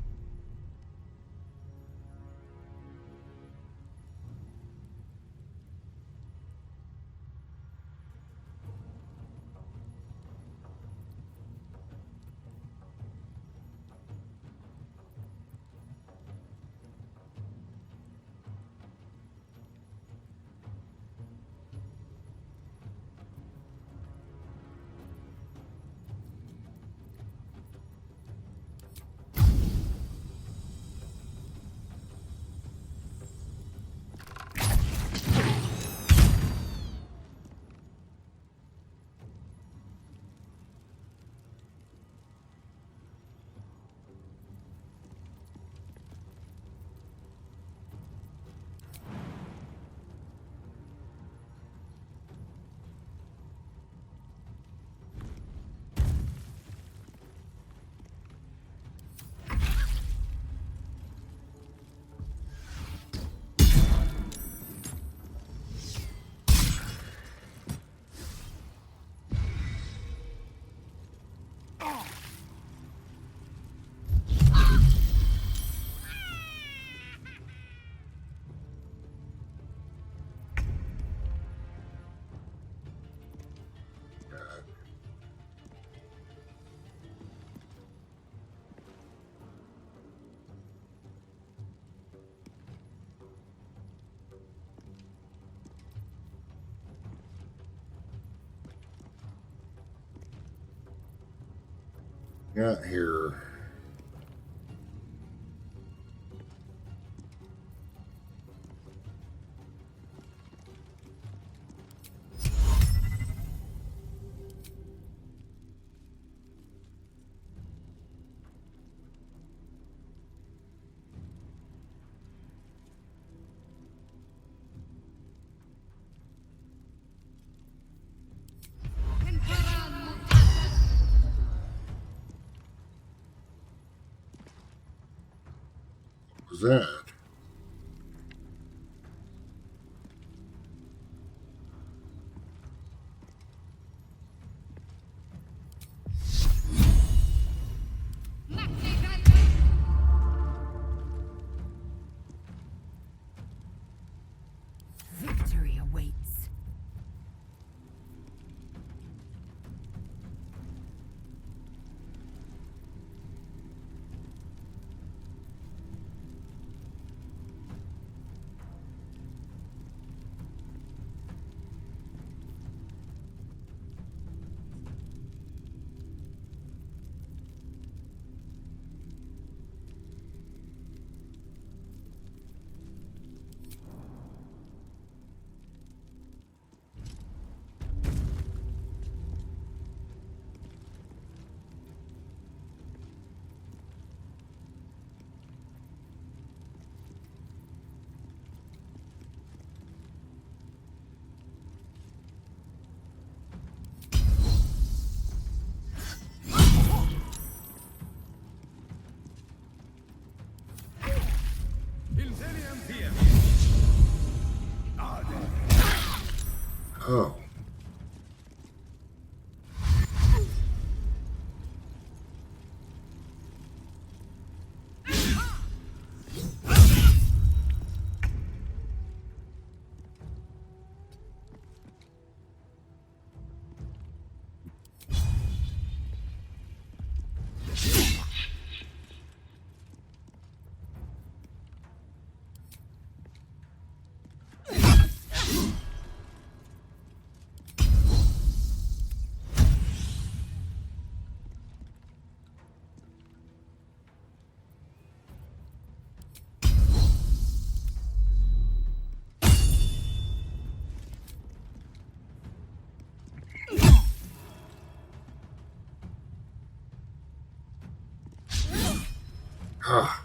got here? What was that? Victory awaits. Oh. Ah.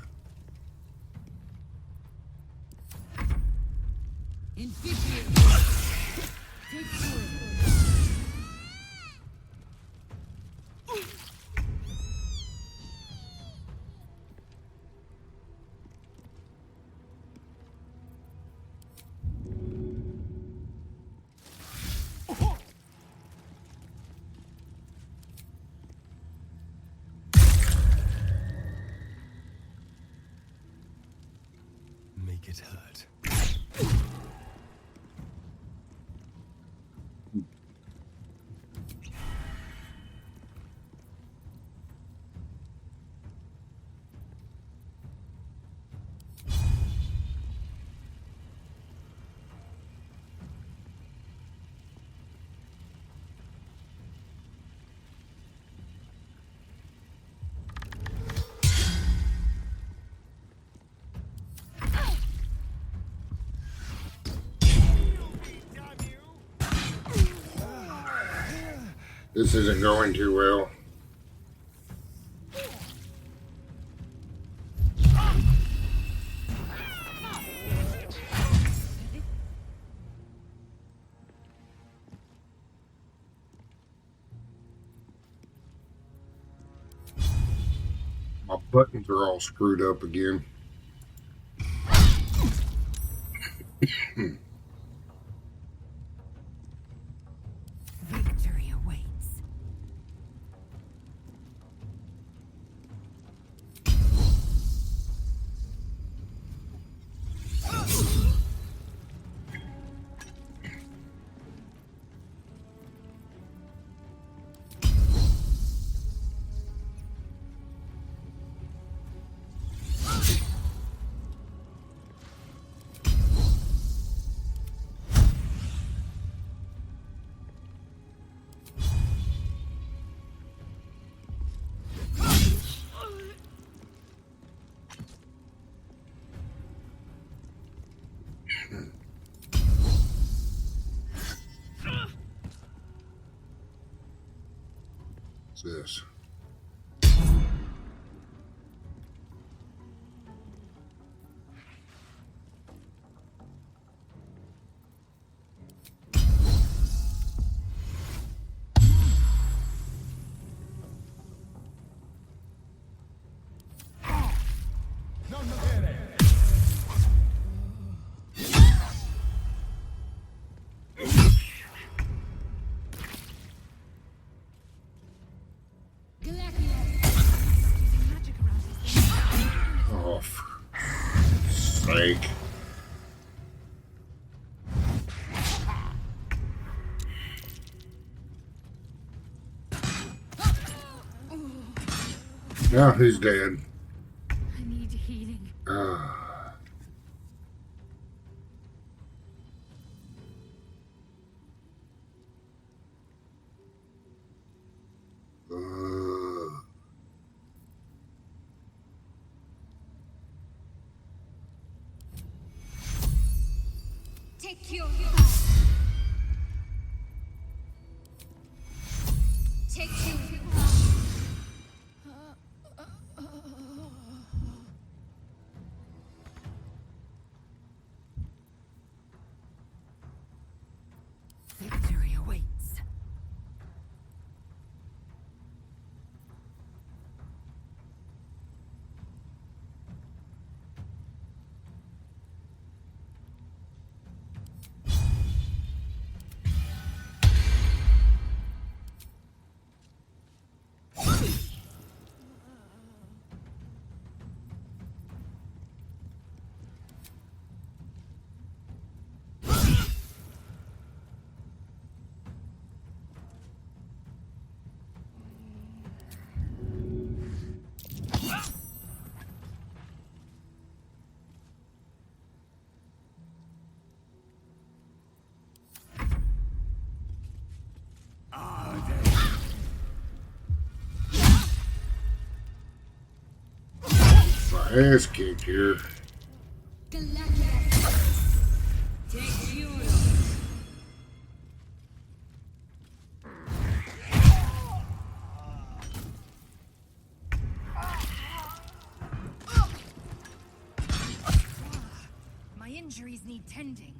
Make it hurt. This isn't going too well. My buttons are all screwed up again. Victory awaits. this? Oh, for sake. Now he's dead. I need healing. Take your Take your Victory awaits. Ass kick here. My injuries need tending.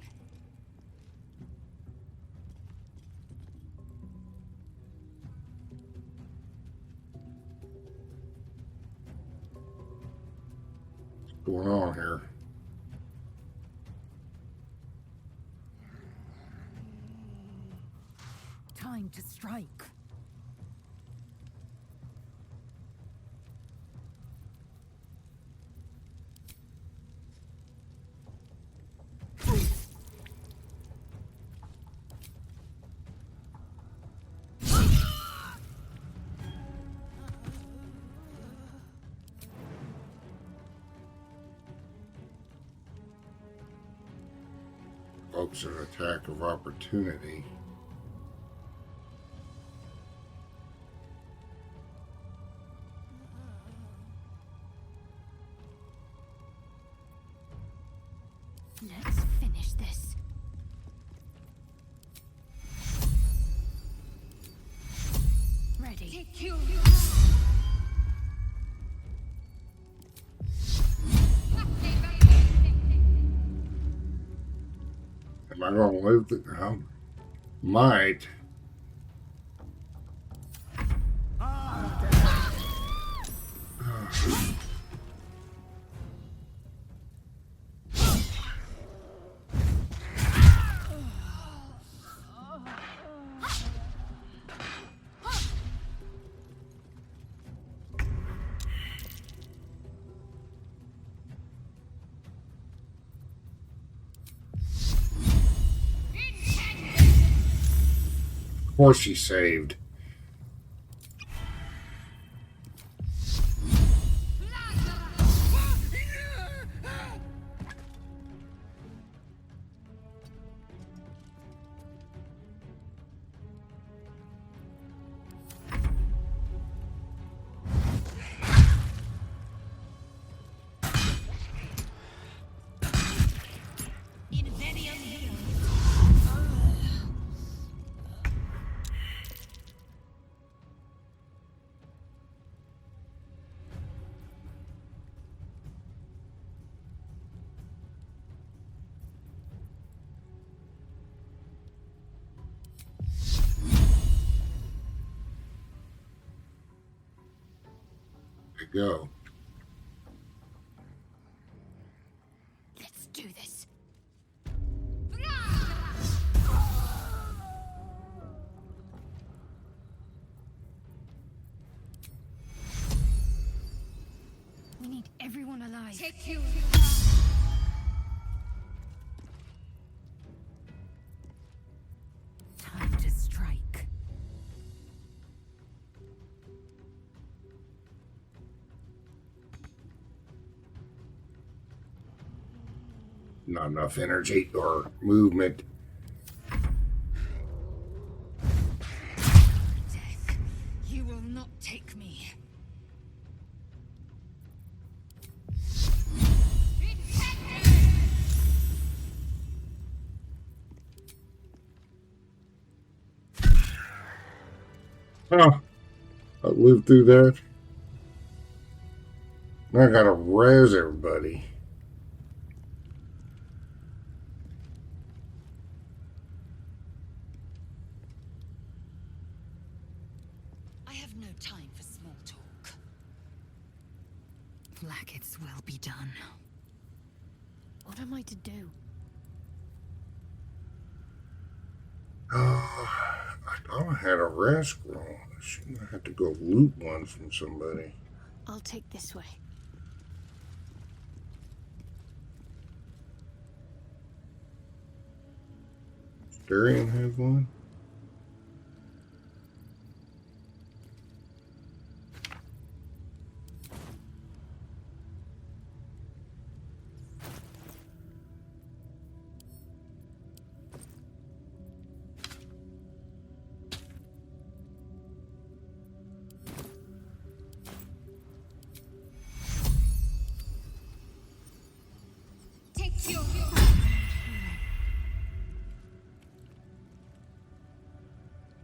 What's going on here? Time to strike. Folks, an attack of opportunity. Let's finish this. Ready. Take you. Am I going to live? I might. Of course she saved. go. Let's do this. We need everyone alive. Take you. Time to strike. Not enough energy or movement. Death, you will not take me. Oh, I lived through that. Now I gotta res everybody. I have no time for small talk. Blackett's will be done. What am I to do? I thought I had a res scroll. She might have to go loot one from somebody. I'll take this way. Darian have one? Take you.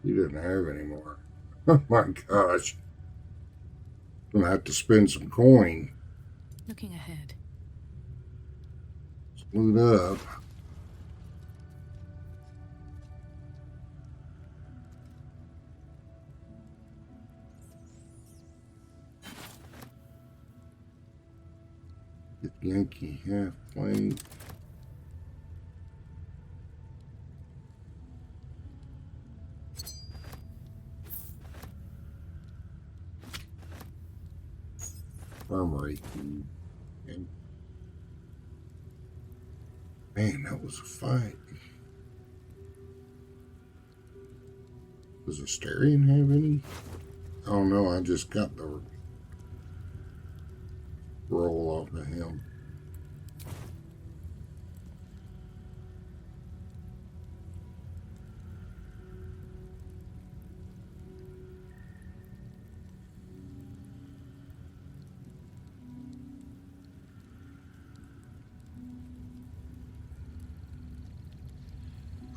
He didn't have any more. Oh my gosh. Gonna have to spend some coin. Looking ahead. Loot up. Get Yankee half plate. Armory. Okay. Man, that was a fight. Does Asterion have any? I don't know, I just got the roll off of him.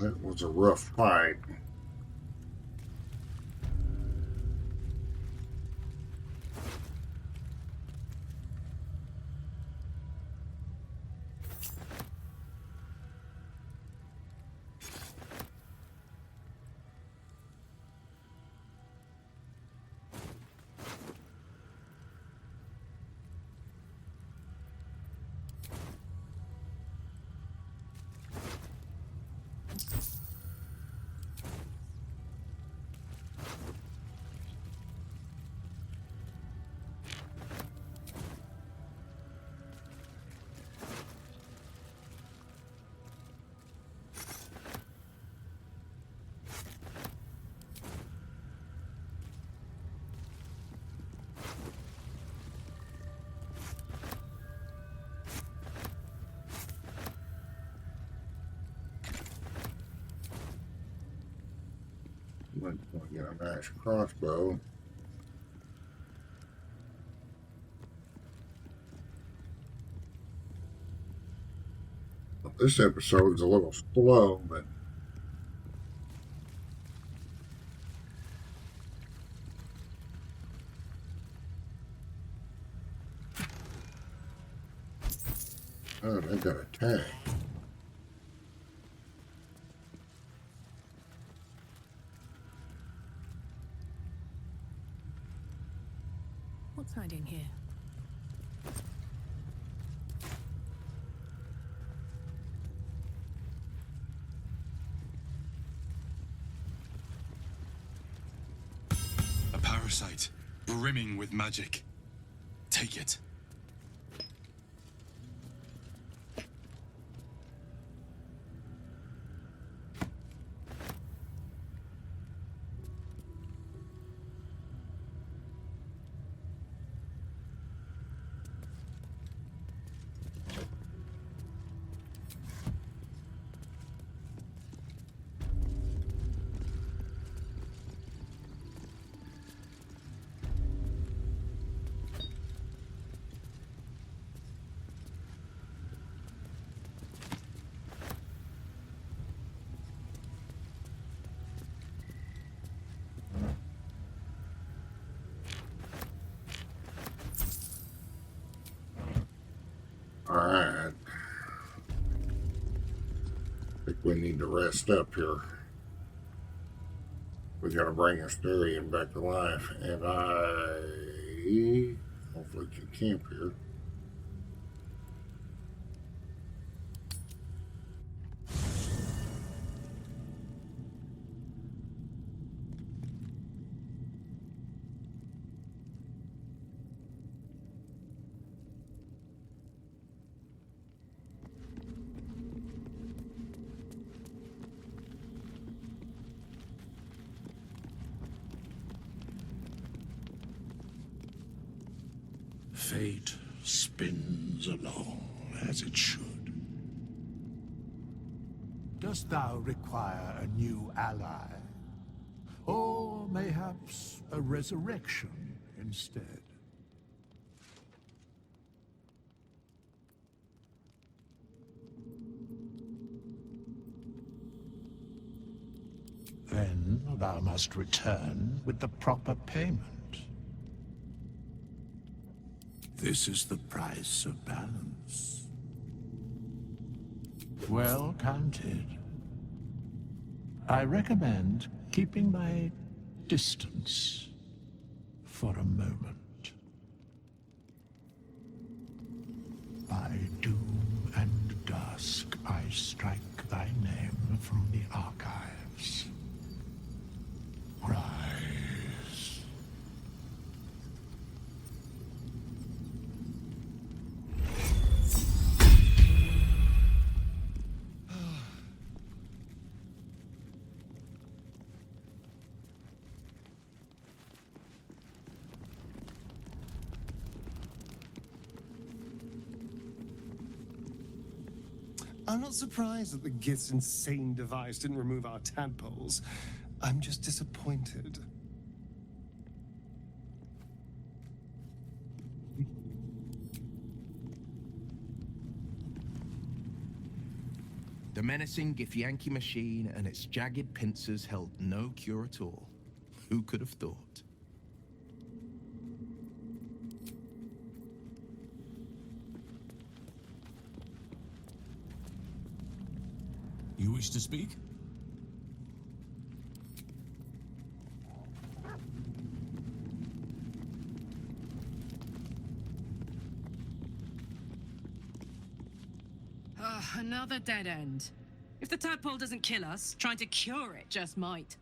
That was a rough fight. Might want to get a nice crossbow. Well, this episode is a little slow, but oh, they got attacked. What's hiding here? site, brimming with magic. Take it. Alright. I think we need to rest up here. We gotta bring Asturian back to life, and I hopefully can camp here. Fate spins along as it should. Dost thou require a new ally? Or mayhaps a resurrection instead? Then thou must return with the proper payment. This is the price of balance. Well counted. I recommend keeping my distance for a moment. By doom and dusk, I strike thy name from the archives. Rise. I'm not surprised that the Gith's insane device didn't remove our tadpoles. I'm just disappointed. The menacing Githyanki machine and its jagged pincers held no cure at all. Who could have thought? You wish to speak? Another dead end. If the tadpole doesn't kill us, trying to cure it just might.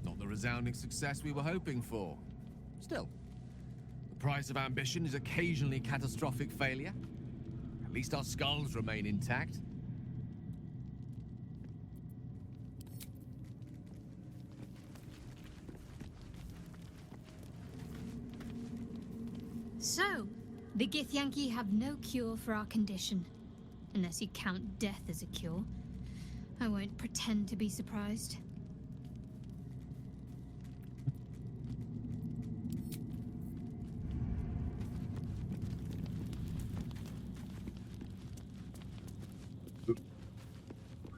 Not the resounding success we were hoping for. Still, the price of ambition is occasionally catastrophic failure. At least our skulls remain intact. So, the Githyanki have no cure for our condition. Unless you count death as a cure. I won't pretend to be surprised.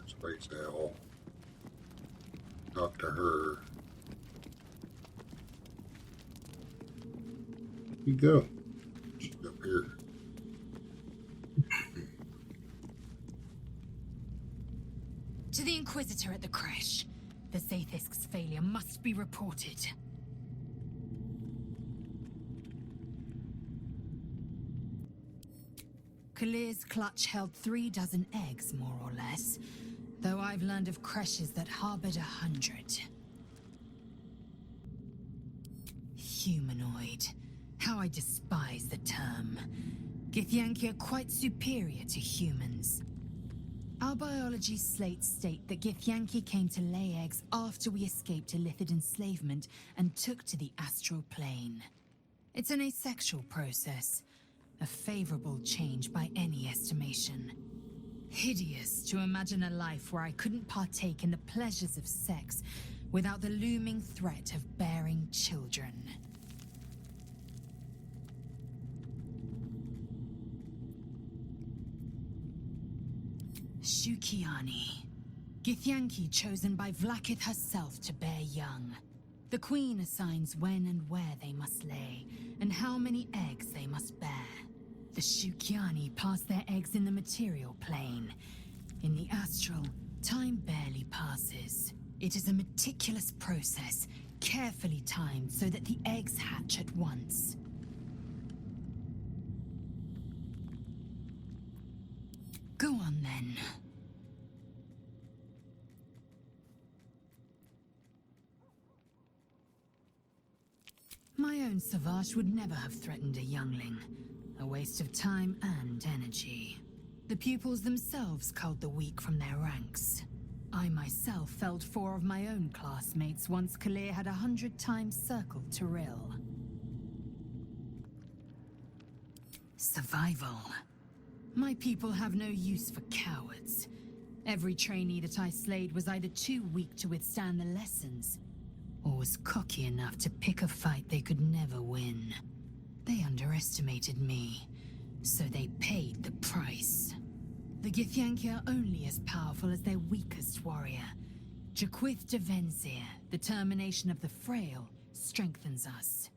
Space Owl. Talk to her. You go. She's up here. To the Inquisitor at the creche. The Sathisk's failure must be reported. Kalir's clutch held 36 eggs, more or less, though I've learned of creches that harbored 100. Humanoid. How I despise the term. Githyanki are quite superior to humans. Our biology slates state that Githyanki came to lay eggs after we escaped Illithid enslavement and took to the astral plane. It's an asexual process, a favorable change by any estimation. Hideous to imagine a life where I couldn't partake in the pleasures of sex without the looming threat of bearing children. Shukiani. Githyanki chosen by Vlaakith herself to bear young. The Queen assigns when and where they must lay, and how many eggs they must bear. The Shukiani pass their eggs in the material plane. In the astral, time barely passes. It is a meticulous process, carefully timed so that the eggs hatch at once. Go on then. My own Savage would never have threatened a youngling. A waste of time and energy. The pupils themselves culled the weak from their ranks. I myself felled 4 of my own classmates once Kalir had 100 times circled Tyrell. Survival. My people have no use for cowards. Every trainee that I slayed was either too weak to withstand the lessons, or was cocky enough to pick a fight they could never win. They underestimated me, so they paid the price. The Githyanki are only as powerful as their weakest warrior. Jaquith de Venzir, the termination of the frail, strengthens us.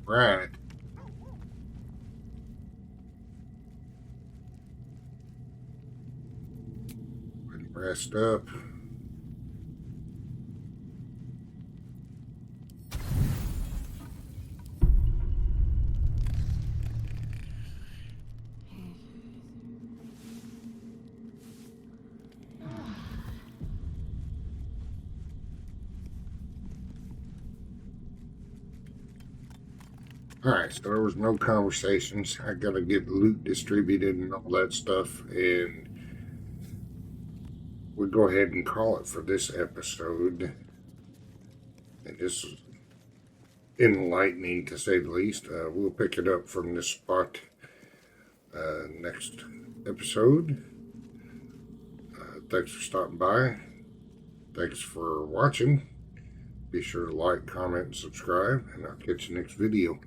Right. Rest up. Alright, so there was no conversations. I gotta get loot distributed and all that stuff, and we'll go ahead and call it for this episode. And this is enlightening, to say the least. We'll pick it up from this spot next episode. Thanks for stopping by. Thanks for watching. Be sure to like, comment, and subscribe, and I'll catch you next video.